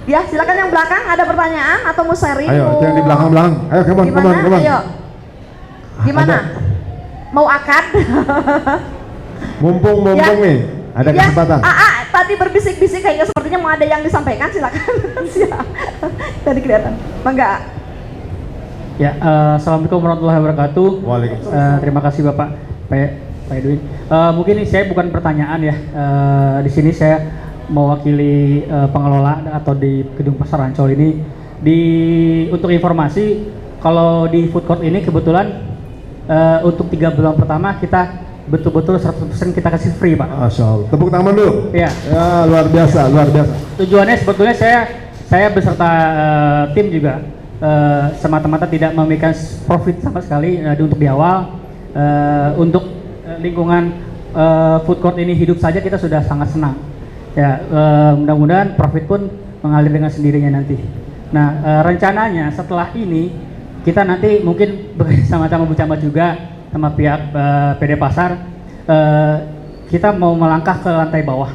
S1: Ya, silakan yang belakang ada pertanyaan atau mau sharing?
S3: Ayo, yang di belakang. Ayo, come on.
S1: Ayo. Gimana? Mau akad?
S3: Mumpung
S1: Ya.
S3: nih, ada
S1: Ya,
S3: kesempatan.
S1: tadi berbisik-bisik kayaknya sepertinya mau ada yang disampaikan, silakan. Siap. Tadi kelihatan. Bangga.
S6: Ya, assalamualaikum warahmatullahi wabarakatuh.
S3: Waalaikumsalam.
S6: Terima kasih Bapak Pak Edwin. Mungkin ini saya bukan pertanyaan ya. Di sini saya mewakili pengelola atau di gedung pasar Ancol ini. Untuk informasi, kalau di food court ini kebetulan untuk 3 bulan pertama kita betul-betul 100% kita kasih free Pak.
S3: Masya Allah. Tepuk tangan dulu.
S6: Ya.
S3: Ya, luar biasa.
S6: Tujuannya sebetulnya saya beserta tim juga semata-mata tidak memberikan profit sama sekali untuk di awal. Untuk lingkungan food court ini hidup saja kita sudah sangat senang. Ya, mudah-mudahan profit pun mengalir dengan sendirinya nanti. Nah, rencananya setelah ini kita nanti mungkin bersama-sama bersama juga sama pihak PD Pasar, kita mau melangkah ke lantai bawah.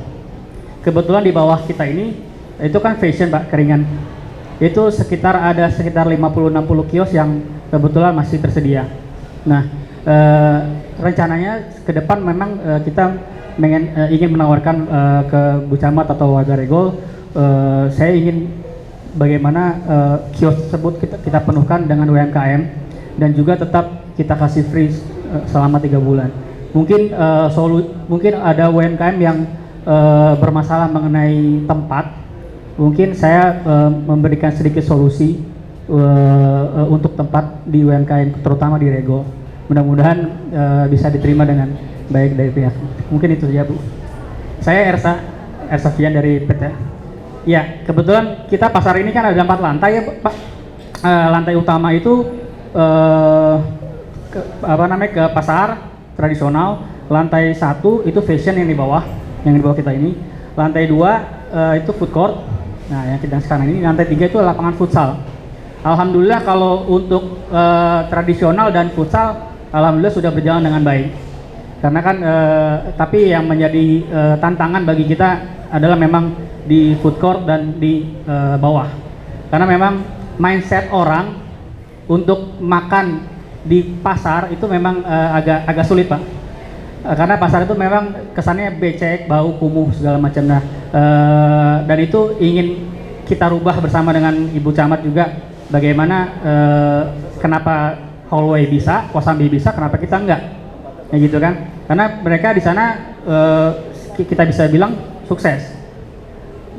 S6: Kebetulan di bawah kita ini itu kan fashion Pak, keringan. Itu ada sekitar 50-60 kios yang kebetulan masih tersedia. Nah, rencananya ke depan memang kita ingin menawarkan ke Bu Camat atau warga Regol, saya ingin bagaimana kios tersebut kita penuhkan dengan UMKM dan juga tetap kita kasih free selama 3 bulan. Mungkin ada UMKM yang bermasalah mengenai tempat. Mungkin saya memberikan sedikit solusi untuk tempat di UMKM, terutama di Regol. Mudah-mudahan bisa diterima dengan baik dari pihak. Mungkin itu saja Bu. Saya Ersa Fian dari PT. Ya, kebetulan kita pasar ini kan ada 4 lantai ya Pak. Lantai utama itu ke pasar tradisional. Lantai 1 itu fashion yang di bawah kita ini. lantai 2 itu food court. Nah, yang kita sekarang ini lantai 3 itu lapangan futsal. Alhamdulillah kalau untuk tradisional dan futsal, alhamdulillah sudah berjalan dengan baik. Karena kan, tapi yang menjadi tantangan bagi kita adalah memang di food court dan di bawah. Karena memang mindset orang untuk makan di pasar itu memang agak sulit, Pak. Karena pasar itu memang kesannya becek, bau, kumuh segala macam. Nah, dan itu ingin kita rubah bersama dengan Ibu Camat juga. Bagaimana kenapa hallway bisa, Kosambi bisa, kenapa kita enggak? Ya gitu kan? Karena mereka di sana kita bisa bilang sukses.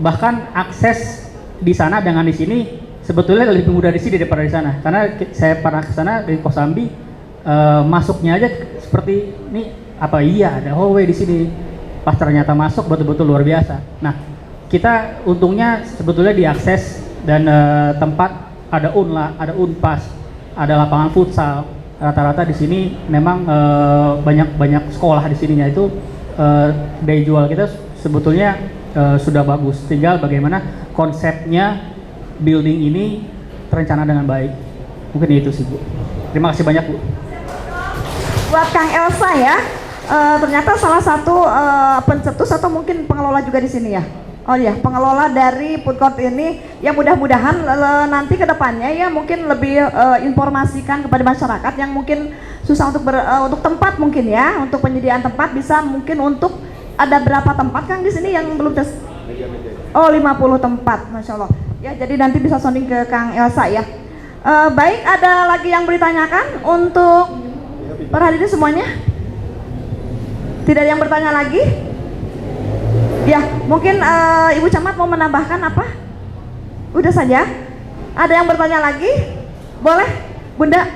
S6: Bahkan akses di sana dengan di sini sebetulnya lebih mudah di sini daripada di sana. Karena saya pernah ke sana dari Kosambi, masuknya aja seperti ini. Apa iya ada hallway di sini? Pas ternyata masuk betul-betul luar biasa. Nah, kita untungnya sebetulnya diakses dan tempat ada UNLA, ada UNPAS, ada lapangan futsal. Rata-rata di sini memang banyak sekolah di sininya itu daya jual kita sebetulnya sudah bagus. Tinggal bagaimana konsepnya building ini terencana dengan baik. Mungkin itu sih, Bu. Terima kasih banyak, Bu.
S1: Buat Kang Elsa ya. Ternyata salah satu pencetus atau mungkin pengelola juga di sini ya. Oh iya, pengelola dari food court ini yang mudah-mudahan nanti ke depannya ya mungkin lebih informasikan kepada masyarakat yang mungkin susah untuk tempat mungkin ya, untuk penyediaan tempat bisa mungkin untuk ada berapa tempat Kang di sini yang belum Oh, 50 tempat, Masya Allah. Ya, jadi nanti bisa sounding ke Kang Elsa ya. Baik, ada lagi yang bertanyakan untuk para hadirin semuanya? Tidak ada yang bertanya lagi? Ya, mungkin Ibu Camat mau menambahkan apa? Udah saja? Ada yang bertanya lagi? Boleh, Bunda?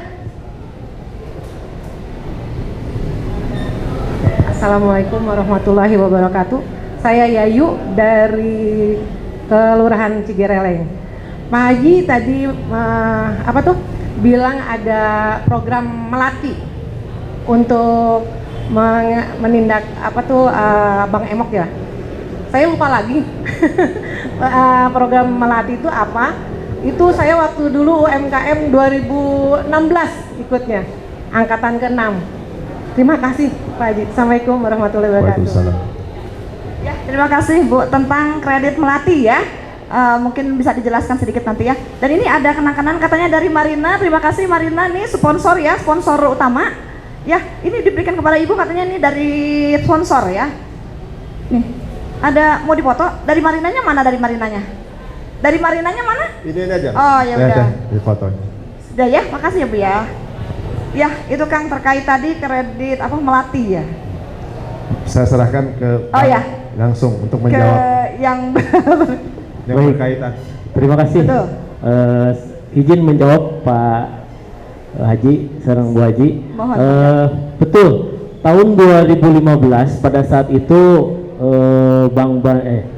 S5: Assalamualaikum warahmatullahi wabarakatuh. Saya Yayu dari Kelurahan Cigereleng. Pak Haji tadi bilang ada program melati untuk menindak Bang Emok ya. Saya lupa lagi program melati itu apa. Itu saya waktu dulu UMKM 2016 ikutnya, angkatan ke-6. Terima kasih Pak Haji. Assalamualaikum warahmatullahi wabarakatuh.
S3: Waalaikumsalam.
S1: Ya, terima kasih Bu tentang kredit melati ya. Mungkin bisa dijelaskan sedikit nanti ya. Dan ini ada kenang-kenangan katanya dari Marina. Terima kasih Marina nih sponsor ya, sponsor utama. Ya, ini diberikan kepada Ibu katanya ini dari sponsor ya. Nih, ada mau dipoto. Dari Marinanya mana? Dari Marinanya? Dari Marinanya mana?
S3: Ini aja.
S1: Oh ya udah.
S3: Di foto.
S1: Sudah ya, makasih ya Bu ya. Ya, itu Kang terkait tadi kredit melati ya.
S3: Saya serahkan ke
S1: Oh ya.
S3: langsung untuk
S1: Ke
S3: menjawab
S1: yang
S3: yang
S4: Baik.
S3: berkaitan.
S4: Terima kasih.
S1: Betul.
S4: Izin menjawab Pak Haji, Serang Bu Haji.
S1: Mohon.
S4: Betul. Tahun 2015 pada saat itu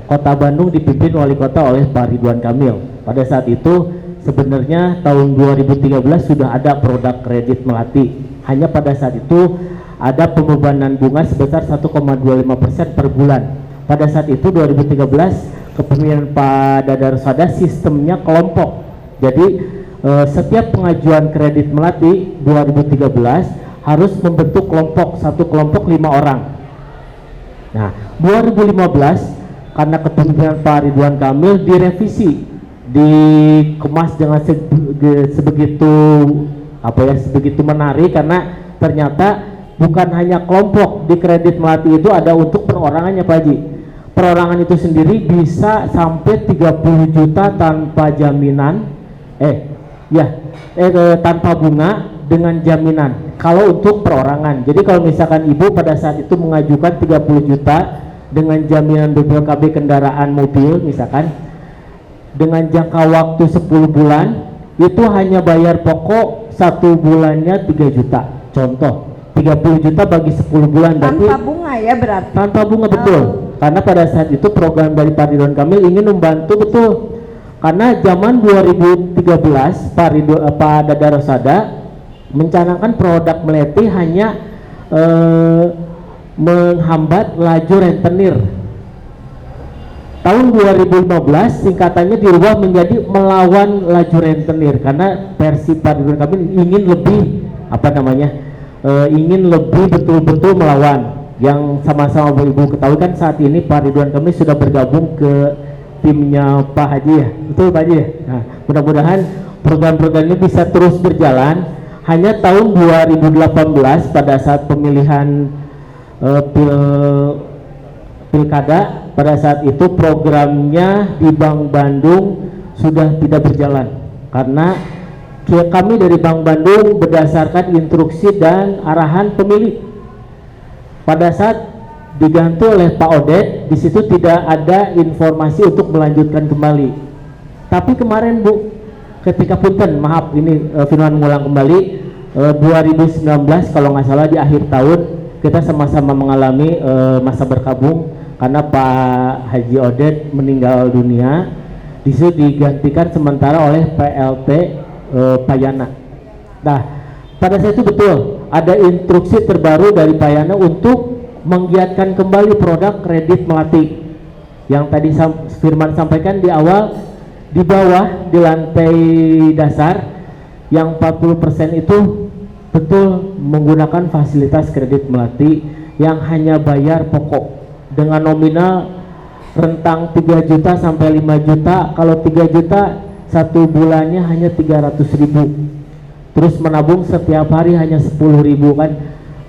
S4: Kota Bandung dipimpin wali kota oleh Pak Ridwan Kamil. Pada saat itu sebenarnya tahun 2013 sudah ada produk kredit melati. Hanya pada saat itu ada pembebanan bunga sebesar 1,25% per bulan. Pada saat itu 2013 kepemimpinan Pak Dadarusada sistemnya kelompok. Jadi setiap pengajuan kredit melati 2013 harus membentuk kelompok, satu kelompok 5 orang. Nah, 2015 karena kepemimpinan Pak Ridwan Kamil direvisi, dikemas dengan sebegitu menarik karena ternyata bukan hanya kelompok di kredit melati itu ada untuk perorangannya Pak Haji. Perorangan itu sendiri bisa sampai 30 juta tanpa jaminan tanpa bunga dengan jaminan kalau untuk perorangan. Jadi kalau misalkan ibu pada saat itu mengajukan 30 juta dengan jaminan BPKB kendaraan mobil misalkan dengan jangka waktu 10 bulan itu hanya bayar pokok 1 bulannya 3 juta. Contoh 30 juta bagi 10 bulan
S1: tanpa bunga ya berarti.
S4: Tanpa bunga betul. Karena pada saat itu program dari Pak Ridwan Kamil ingin membantu betul. Karena zaman 2013 Pak Dadarusada mencanangkan produk melati hanya menghambat laju rentenir. tahun 2015 singkatannya dirubah menjadi melawan laju rentenir, karena versi Pak Ridwan Kamil ingin lebih ingin lebih betul-betul melawan. Yang sama-sama Ibu ketahui kan saat ini Pak Ridwan Kamil sudah bergabung ke timnya Pak Haji ya, betul Pak Haji ya. Nah, mudah-mudahan program-program ini bisa terus berjalan. Hanya tahun 2018 pada saat pemilihan pilkada, pada saat itu programnya di Bank Bandung sudah tidak berjalan karena kami dari Bank Bandung berdasarkan instruksi dan arahan pemilik. Pada saat diganti oleh Pak Odet, di situ tidak ada informasi untuk melanjutkan kembali. Tapi kemarin Bu, ketika punten, maaf ini firman mengulang kembali, 2019 kalau nggak salah di akhir tahun kita sama-sama mengalami masa berkabung karena Pak Haji Odet meninggal dunia. Di situ digantikan sementara oleh PLT Payana. Nah, pada saat itu betul ada instruksi terbaru dari Payana untuk menggiatkan kembali produk kredit melati yang tadi Firman sampaikan di awal. Di bawah di lantai dasar yang 40% itu betul menggunakan fasilitas kredit melati yang hanya bayar pokok dengan nominal rentang 3 juta sampai 5 juta. Kalau 3 juta satu bulannya hanya 300.000, terus menabung setiap hari hanya 10.000 kan,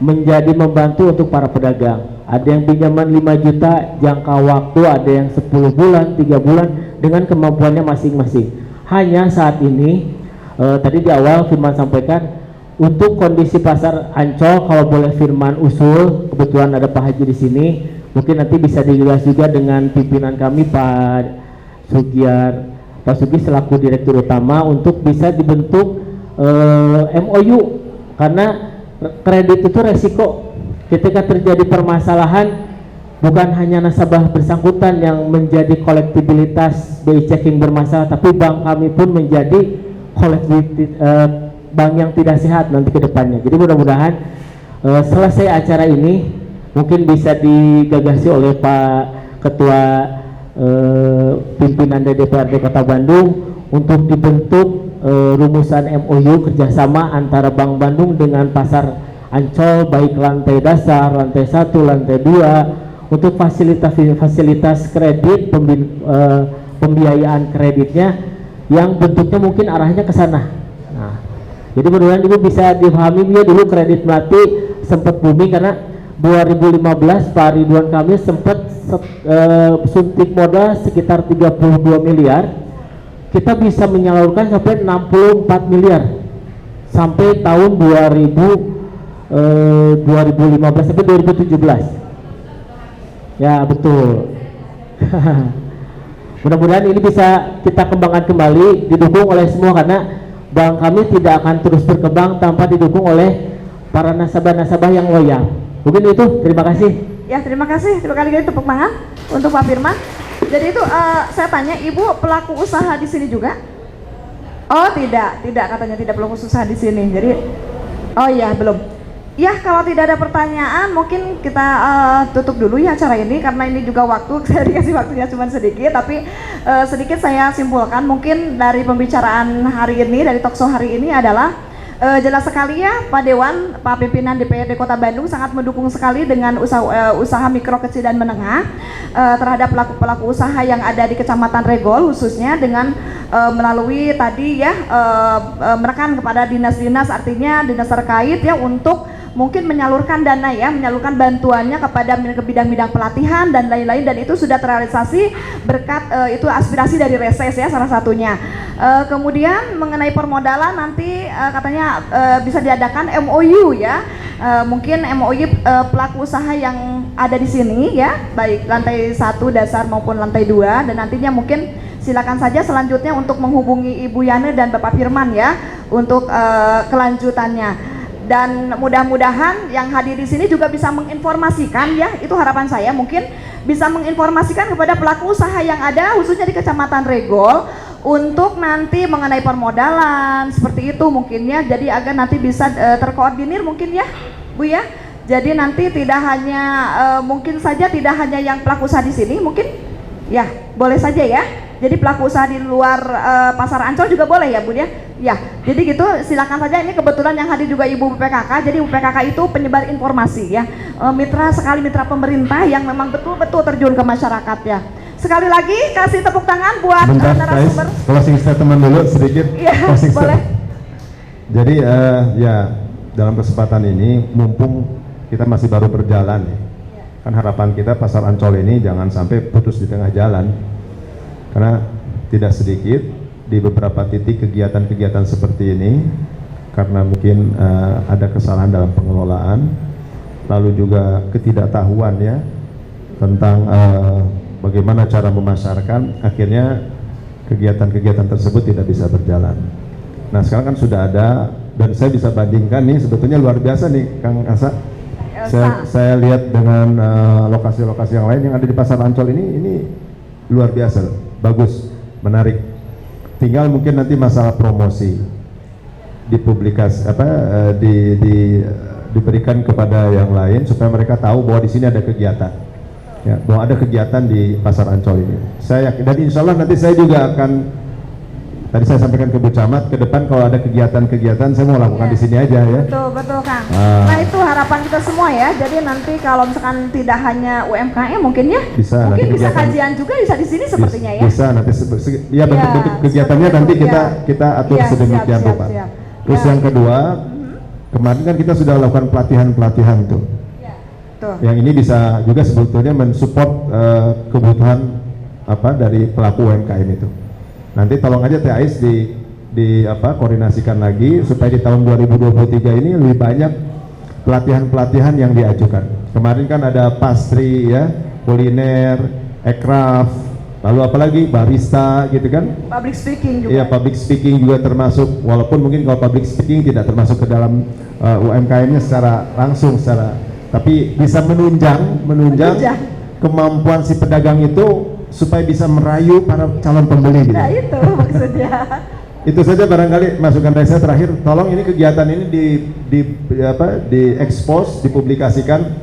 S4: menjadi membantu untuk para pedagang. Ada yang pinjaman 5 juta jangka waktu, ada yang 10 bulan, 3 bulan dengan kemampuannya masing-masing. Hanya saat ini tadi di awal Firman sampaikan untuk kondisi pasar Ancol, kalau boleh Firman usul, kebetulan ada Pak Haji di sini, mungkin nanti bisa dijelas juga dengan pimpinan kami Pak Sugi selaku Direktur Utama untuk bisa dibentuk MOU, karena kredit itu resiko. Ketika terjadi permasalahan, bukan hanya nasabah bersangkutan yang menjadi kolektibilitas BI checking bermasalah, tapi bank kami pun menjadi bank yang tidak sehat nanti ke depannya. Jadi mudah-mudahan selesai acara ini mungkin bisa digagasi oleh Pak Ketua pimpinan DPRD Kota Bandung untuk dibentuk rumusan MOU kerjasama antara Bank Bandung dengan pasar Ancol, baik lantai dasar, lantai 1, lantai 2, untuk fasilitas kredit, pembiayaan kreditnya yang bentuknya mungkin arahnya ke sana. Nah, jadi mudah-mudahan Ibu bisa dipahami ya, dulu kredit melati sempat booming karena 2015 Pak Ridwan Kamil sempat suntik modal sekitar 32 miliar. Kita bisa menyalurkan sampai 64 miliar sampai tahun 2015 sampai 2017. Ya betul. Mudah-mudahan ini bisa kita kembangkan kembali, didukung oleh semua, karena bank kami tidak akan terus berkembang tanpa didukung oleh para nasabah-nasabah yang loyal. Mungkin itu, terima kasih.
S1: Ya, terima kasih. Terima kasih, tepuk tangan untuk Pak Firman. Jadi itu saya tanya, Ibu pelaku usaha di sini juga? Oh tidak katanya tidak pelaku usaha di sini. Jadi, oh ya belum. Ya kalau tidak ada pertanyaan mungkin kita tutup dulu ya acara ini, karena ini juga waktu saya dikasih waktunya cuma sedikit, tapi sedikit saya simpulkan mungkin dari pembicaraan hari ini, dari talkshow hari ini adalah jelas sekali ya Pak Dewan, Pak Pimpinan DPRD Kota Bandung sangat mendukung sekali dengan usaha mikro kecil dan menengah terhadap pelaku-pelaku usaha yang ada di Kecamatan Regol, khususnya dengan melalui tadi ya menekan kepada dinas-dinas, artinya dinas terkait ya, untuk mungkin menyalurkan dana ya, menyalurkan bantuannya kepada bidang-bidang pelatihan dan lain-lain, dan itu sudah terrealisasi berkat itu aspirasi dari Reses ya salah satunya. Kemudian mengenai permodalan nanti katanya bisa diadakan MOU ya, mungkin MOU pelaku usaha yang ada di sini ya, baik lantai 1 dasar maupun lantai 2, dan nantinya mungkin silakan saja selanjutnya untuk menghubungi Ibu Yana dan Bapak Firman ya untuk kelanjutannya. Dan mudah-mudahan yang hadir di sini juga bisa menginformasikan ya, itu harapan saya, mungkin bisa menginformasikan kepada pelaku usaha yang ada khususnya di Kecamatan Regol untuk nanti mengenai permodalan seperti itu mungkin ya, jadi agar nanti bisa terkoordinir mungkin ya Bu ya. Jadi nanti tidak hanya mungkin saja tidak hanya yang pelaku usaha di sini mungkin Ya, boleh saja ya. Jadi pelaku usaha di luar pasar Ancol juga boleh ya Bun ya? Ya, jadi gitu silakan saja. Ini kebetulan yang hadir juga Ibu PKK. Jadi Ibu PKK itu penyebar informasi ya, mitra sekali mitra pemerintah yang memang betul-betul terjun ke masyarakat ya. Sekali lagi kasih tepuk tangan buat
S3: Bentar, guys,
S1: narasumber.
S3: closing statement dulu sedikit.
S1: Iya,
S3: Closing
S1: boleh.
S3: statement. Jadi ya dalam kesempatan ini mumpung kita masih baru berjalan nih, kan harapan kita pasar Ancol ini jangan sampai putus di tengah jalan, karena tidak sedikit di beberapa titik kegiatan-kegiatan seperti ini karena mungkin ada kesalahan dalam pengelolaan, lalu juga ketidaktahuan ya tentang bagaimana cara memasarkan, akhirnya kegiatan-kegiatan tersebut tidak bisa berjalan. Nah sekarang kan sudah ada, dan saya bisa bandingkan nih sebetulnya luar biasa nih Kang Asa. Saya lihat dengan lokasi-lokasi yang lain yang ada di pasar Ancol ini luar biasa, bagus, menarik. Tinggal mungkin nanti masalah promosi dipublikasi diberikan kepada yang lain supaya mereka tahu bahwa di sini ada kegiatan. Ya, bahwa ada kegiatan di pasar Ancol ini. Saya yakin, dan insya Allah nanti saya juga akan, tadi saya sampaikan ke Bu Camat, ke depan kalau ada kegiatan-kegiatan saya mau lakukan di sini aja ya.
S1: Betul Kang. Nah itu harapan kita semua ya. Jadi nanti kalau misalkan tidak hanya UMKM mungkin ya,
S3: Bisa,
S1: mungkin
S3: nanti
S1: bisa
S3: kegiatan.
S1: kajian juga bisa di sini sepertinya ya.
S3: Bisa nanti ya bentuk-bentuk kegiatannya
S1: seperti
S3: nanti
S1: itu,
S3: kita atur
S1: Ya,
S3: sedemikian
S1: siap,
S3: rupa.
S1: siap.
S3: Terus
S1: Ya.
S3: yang kedua, kemarin kan kita sudah lakukan pelatihan tuh.
S1: Tuh.
S3: Yang ini bisa juga sebetulnya mensupport kebutuhan dari pelaku UMKM itu. Nanti tolong aja TAIS koordinasikan lagi supaya di tahun 2023 ini lebih banyak pelatihan-pelatihan yang diajukan. Kemarin kan ada pastry ya, kuliner, aircraft, lalu apalagi barista gitu kan.
S1: Public speaking juga.
S3: Iya, public speaking juga termasuk, walaupun mungkin kalau public speaking tidak termasuk ke dalam UMKM-nya secara langsung, tapi bisa menunjang kemampuan si pedagang itu supaya bisa merayu para calon pembeli gitu.
S1: Nah itu maksudnya.
S3: Itu saja barangkali masukan dari saya terakhir. Tolong ini kegiatan ini diekspos, dipublikasikan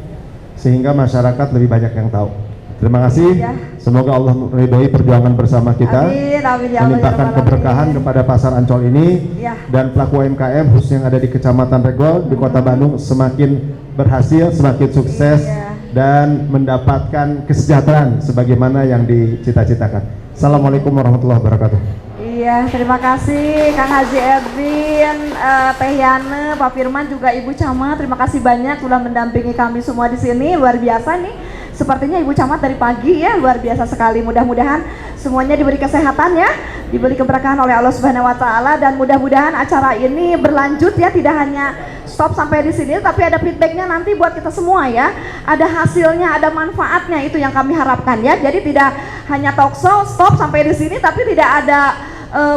S3: sehingga masyarakat lebih banyak yang tahu. Terima kasih.
S1: Ya.
S3: Semoga Allah meridhoi perjuangan bersama kita.
S1: Amin, amin ya Allah,
S3: Melimpahkan
S1: ya Rabbal
S3: keberkahan
S1: Alamin.
S3: kepada pasar Ancol ini
S1: Ya.
S3: dan pelaku UMKM khususnya yang ada di Kecamatan Regol di Kota Bandung semakin berhasil, semakin sukses
S1: Iya.
S3: dan mendapatkan kesejahteraan sebagaimana yang dicita-citakan. Assalamualaikum warahmatullahi wabarakatuh.
S1: Iya, terima kasih Kang Haji Edwin, Teh Yana, Pak Firman, juga Ibu Camat. Terima kasih banyak sudah mendampingi kami semua di sini. Luar biasa nih. Sepertinya Ibu Camat dari pagi ya, luar biasa sekali. Mudah-mudahan semuanya diberi kesehatan ya, diberi keberkahan oleh Allah Subhanahu wa taala, dan mudah-mudahan acara ini berlanjut ya, tidak hanya stop sampai di sini tapi ada feedbacknya nanti buat kita semua ya. Ada hasilnya, ada manfaatnya, itu yang kami harapkan ya. Jadi tidak hanya talk show stop sampai di sini tapi tidak ada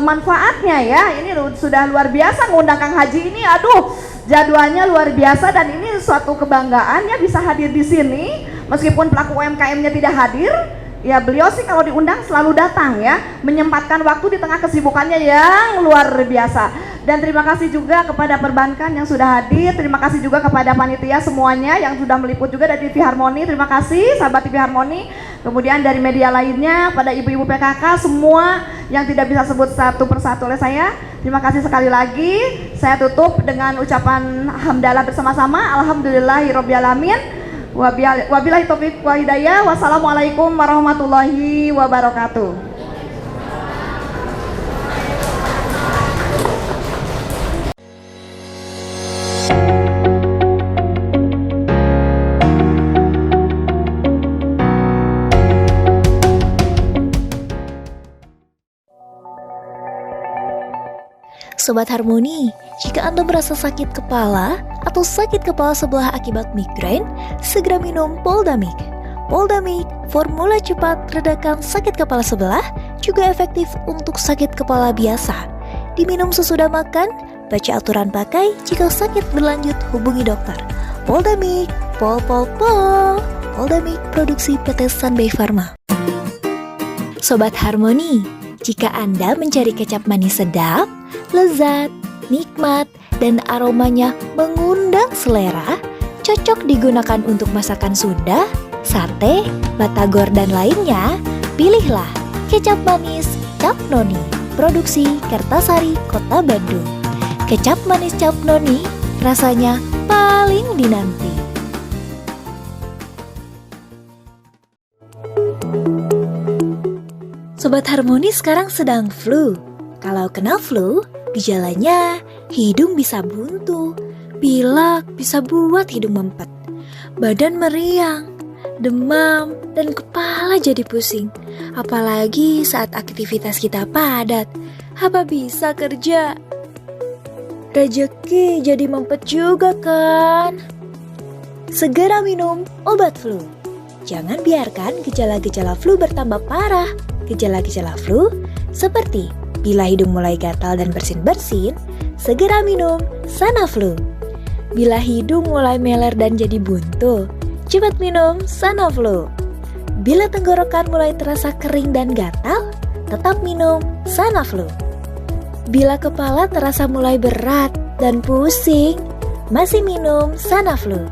S1: manfaatnya ya. Ini sudah luar biasa ngundang Kang Haji ini, aduh jadwalnya luar biasa, dan ini suatu kebanggaan ya bisa hadir di sini meskipun pelaku UMKM-nya tidak hadir. Ya beliau sih kalau diundang selalu datang ya, menyempatkan waktu di tengah kesibukannya yang luar biasa. Dan terima kasih juga kepada perbankan yang sudah hadir, terima kasih juga kepada panitia semuanya yang sudah meliput juga dari TV Harmoni. Terima kasih sahabat TV Harmoni, kemudian dari media lainnya, pada ibu-ibu PKK semua yang tidak bisa sebut satu persatu oleh saya. Terima kasih sekali lagi. Saya tutup dengan ucapan hamdalah bersama-sama. Alhamdulillahirobbilalamin. Wabillahi taufiq wal hidayah. Wassalamualaikum warahmatullahi wabarakatuh.
S7: Sobat Harmoni, jika Anda merasa sakit kepala atau sakit kepala sebelah akibat migrain, segera minum Poldamik. Poldamik, formula cepat redakan sakit kepala sebelah, juga efektif untuk sakit kepala biasa. Diminum sesudah makan, baca aturan pakai, jika sakit berlanjut hubungi dokter. Poldamik, pol. Poldamik produksi PT Sunbay Pharma. Sobat Harmoni, jika Anda mencari kecap manis sedap, lezat, nikmat, dan aromanya mengundang selera, cocok digunakan untuk masakan Sunda, sate, batagor, dan lainnya, pilihlah kecap manis Cap Noni, produksi Kertasari, Kota Bandung. Kecap manis Cap Noni, rasanya paling dinanti. Sobat Harmoni sekarang sedang flu. Kalau kena flu, gejalanya hidung bisa buntu, pilek bisa buat hidung mempet, badan meriang, demam, dan kepala jadi pusing. Apalagi saat aktivitas kita padat, apa bisa kerja? Rezeki jadi mempet juga kan? Segera minum obat flu. Jangan biarkan gejala-gejala flu bertambah parah. Gejala-gejala flu seperti bila hidung mulai gatal dan bersin-bersin, segera minum Sanaflu. Bila hidung mulai meler dan jadi buntu, cepat minum Sanaflu. Bila tenggorokan mulai terasa kering dan gatal, tetap minum Sanaflu. Bila kepala terasa mulai berat dan pusing, masih minum Sanaflu.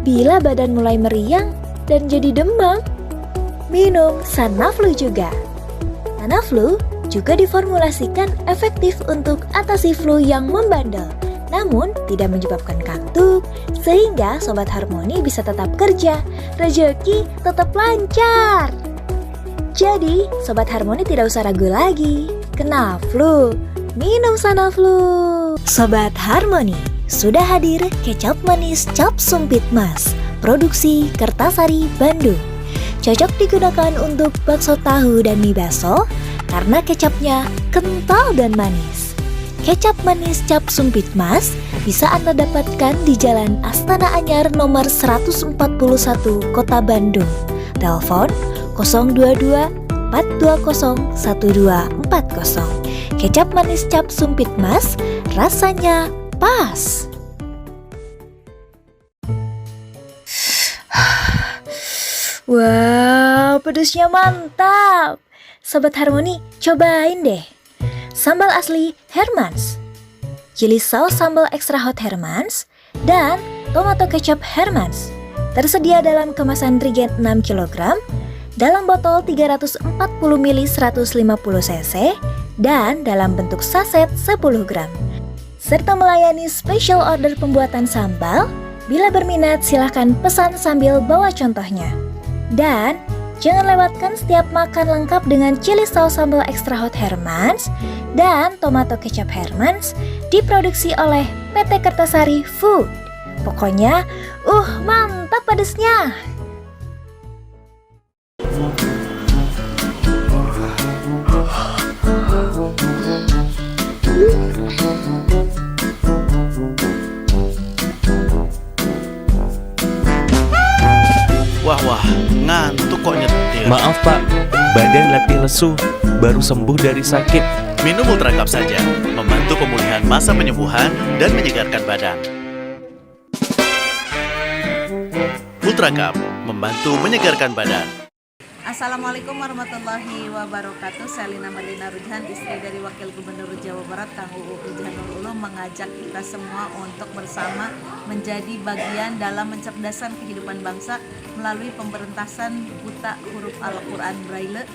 S7: Bila badan mulai meriang dan jadi demam, minum Sanaflu juga. Sanaflu juga diformulasikan efektif untuk atasi flu yang membandel, namun tidak menyebabkan kantuk, sehingga Sobat Harmoni bisa tetap kerja, rezeki tetap lancar. Jadi, Sobat Harmoni tidak usah ragu lagi. Kena flu, minum Sanaflu. Sobat Harmoni, sudah hadir kecap manis Cap Sumpit Mas, produksi Kertasari, Bandung. Cocok digunakan untuk bakso tahu dan mie baso karena kecapnya kental dan manis. Kecap manis Cap Sumpit Mas bisa Anda dapatkan di Jalan Astana Anyar nomor 141 Kota Bandung. Telepon 022 420 1240. Kecap manis Cap Sumpit Mas, rasanya pas. Wow, pedasnya mantap. Sobat Harmoni, cobain deh. Sambal asli Hermans, chili sauce sambal extra hot Hermans, dan tomato kecap Hermans. Tersedia dalam kemasan Rigen 6 kg, dalam botol 340 ml 150 cc, dan dalam bentuk saset 10 gram. Serta melayani special order pembuatan sambal. Bila berminat, silahkan pesan sambil bawa contohnya. Dan jangan lewatkan setiap makan lengkap dengan chili sauce sambal extra hot Hermans dan tomato kecap Hermans, diproduksi oleh PT Kertasari Food. Pokoknya, mantap pedesnya.
S8: Wah, ngantuk kok nyetir.
S9: Maaf Pak, badan letih lesu, baru sembuh dari sakit.
S8: Minum Ultra Cup saja, membantu pemulihan masa penyembuhan dan menyegarkan badan. Ultra Cup, membantu menyegarkan badan.
S10: Assalamualaikum warahmatullahi wabarakatuh. Saya Lina Marlina Rujhan, istri dari Wakil Gubernur Jawa Barat Kang UU Rujhanul Ulum, mengajak kita semua untuk bersama menjadi bagian dalam mencerdaskan kehidupan bangsa melalui pemberantasan buta huruf Al-Quran Braille.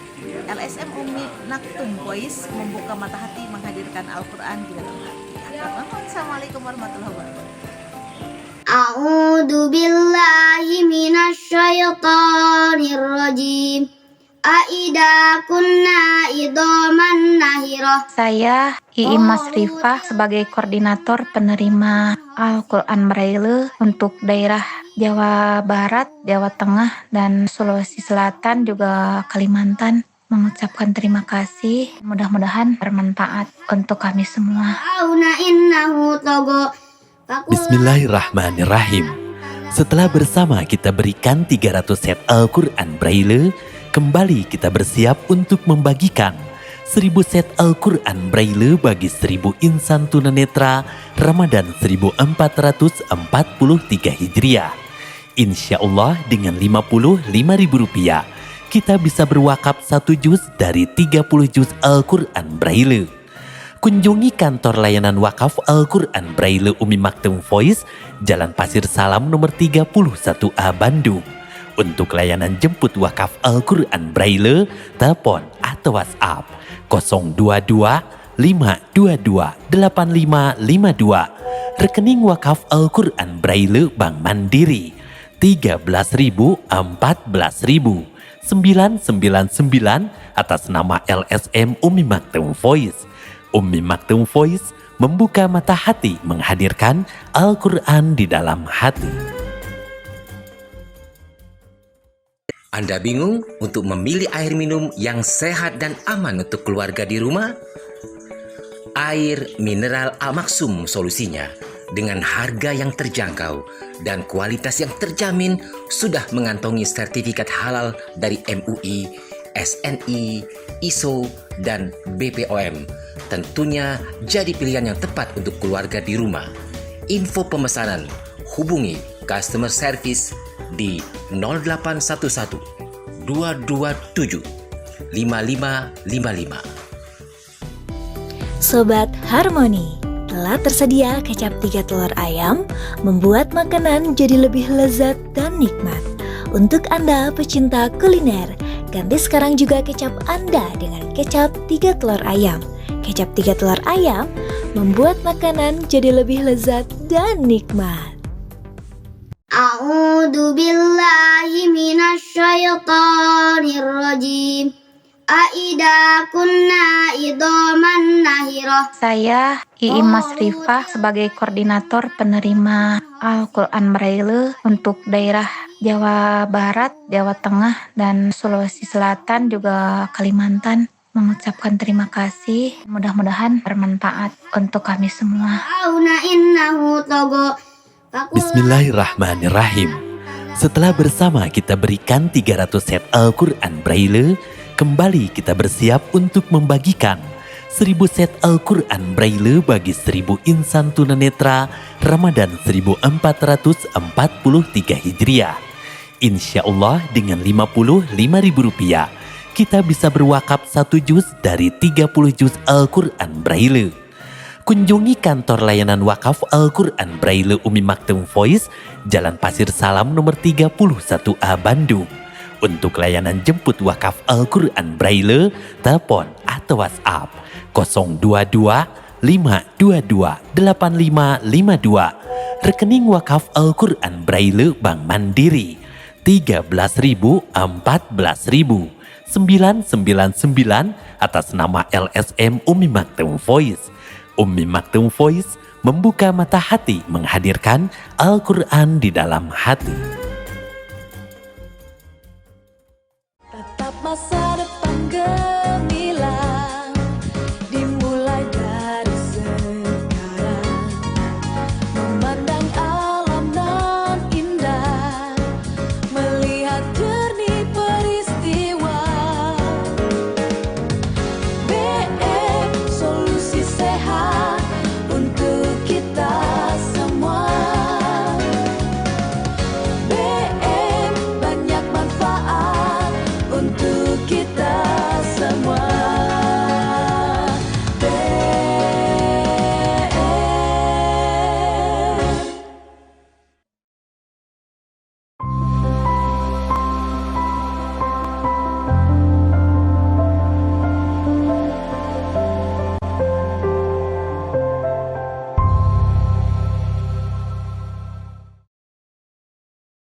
S10: LSM Umi Naktum Boys membuka mata hati menghadirkan Al-Quran di dalam hati. Assalamualaikum warahmatullahi wabarakatuh.
S11: A'udzu billahi minasyaitonir rajim. Aida kunna idoman nahirah.
S12: Saya Iim Masrifah sebagai koordinator penerima Al-Quran Braille untuk daerah Jawa Barat, Jawa Tengah, dan Sulawesi Selatan, juga Kalimantan. Mengucapkan terima kasih. Mudah-mudahan bermanfaat untuk kami semua.
S9: Bismillahirrahmanirrahim. Setelah bersama kita berikan 300 set Al-Quran Braille, kembali kita bersiap untuk membagikan 1000 set Al-Quran Braille bagi 1000 insan tunanetra Ramadan 1443 Hijriah. Insya Allah dengan Rp55.000 kita bisa berwakaf 1 juz dari 30 juz Al-Quran Braille. Kunjungi kantor layanan wakaf Al-Quran Braille Umi Maktum Voice, Jalan Pasir Salam nomor 31A Bandung. Untuk layanan jemput wakaf Al-Quran Braille, telepon atau WhatsApp 022 522 8552. Rekening wakaf Al-Quran Braille Bank Mandiri 13.000 14.000 999 atas nama LSM Umi Maktum Voice. Umi Maktum Voice membuka mata hati menghadirkan Al-Quran di dalam hati.
S13: Anda bingung untuk memilih air minum yang sehat dan aman untuk keluarga di rumah? Air mineral Al-Maksum solusinya. Dengan harga yang terjangkau dan kualitas yang terjamin, sudah mengantongi sertifikat halal dari MUI, SNI, ISO, dan BPOM. Tentunya jadi pilihan yang tepat untuk keluarga di rumah. Info pemesanan, hubungi customer service di 0811 227 5555.
S7: Sobat Harmoni, telah tersedia kecap 3 telur ayam, membuat makanan jadi lebih lezat dan nikmat. Untuk Anda pecinta kuliner, ganti sekarang juga kecap Anda dengan kecap 3 telur ayam. Kecap 3 telur ayam membuat makanan jadi lebih lezat dan nikmat.
S11: A'udzu billahi minasyaitonir rajim. Aida kunna idoman nahirah.
S12: Saya Iim Masrifah sebagai koordinator penerima Al-Quran Braille untuk daerah Jawa Barat, Jawa Tengah, dan Sulawesi Selatan juga Kalimantan. Mengucapkan terima kasih, mudah-mudahan bermanfaat untuk kami semua.
S9: Bismillahirrahmanirrahim. Setelah bersama kita berikan 300 set Al-Quran Braille, kembali kita bersiap untuk membagikan 1000 set Al-Quran Braille bagi 1000 insan tunanetra Ramadan 1443 Hijriah. Insya Allah dengan Rp55.000 kita bisa berwakaf 1 juz dari 30 juz Al-Quran Braille. Kunjungi kantor layanan wakaf Al-Quran Braille Umi Maktum Voice, Jalan Pasir Salam nomor 31A Bandung. Untuk layanan jemput wakaf Al-Quran Braille, telepon atau WhatsApp 022 522 8552. Rekening wakaf Al-Quran Braille Bank Mandiri 13.000 14.000 999 atas nama LSM Umi Maktum Voice. Umi Maktum Voice membuka mata hati menghadirkan Al-Quran di dalam hati.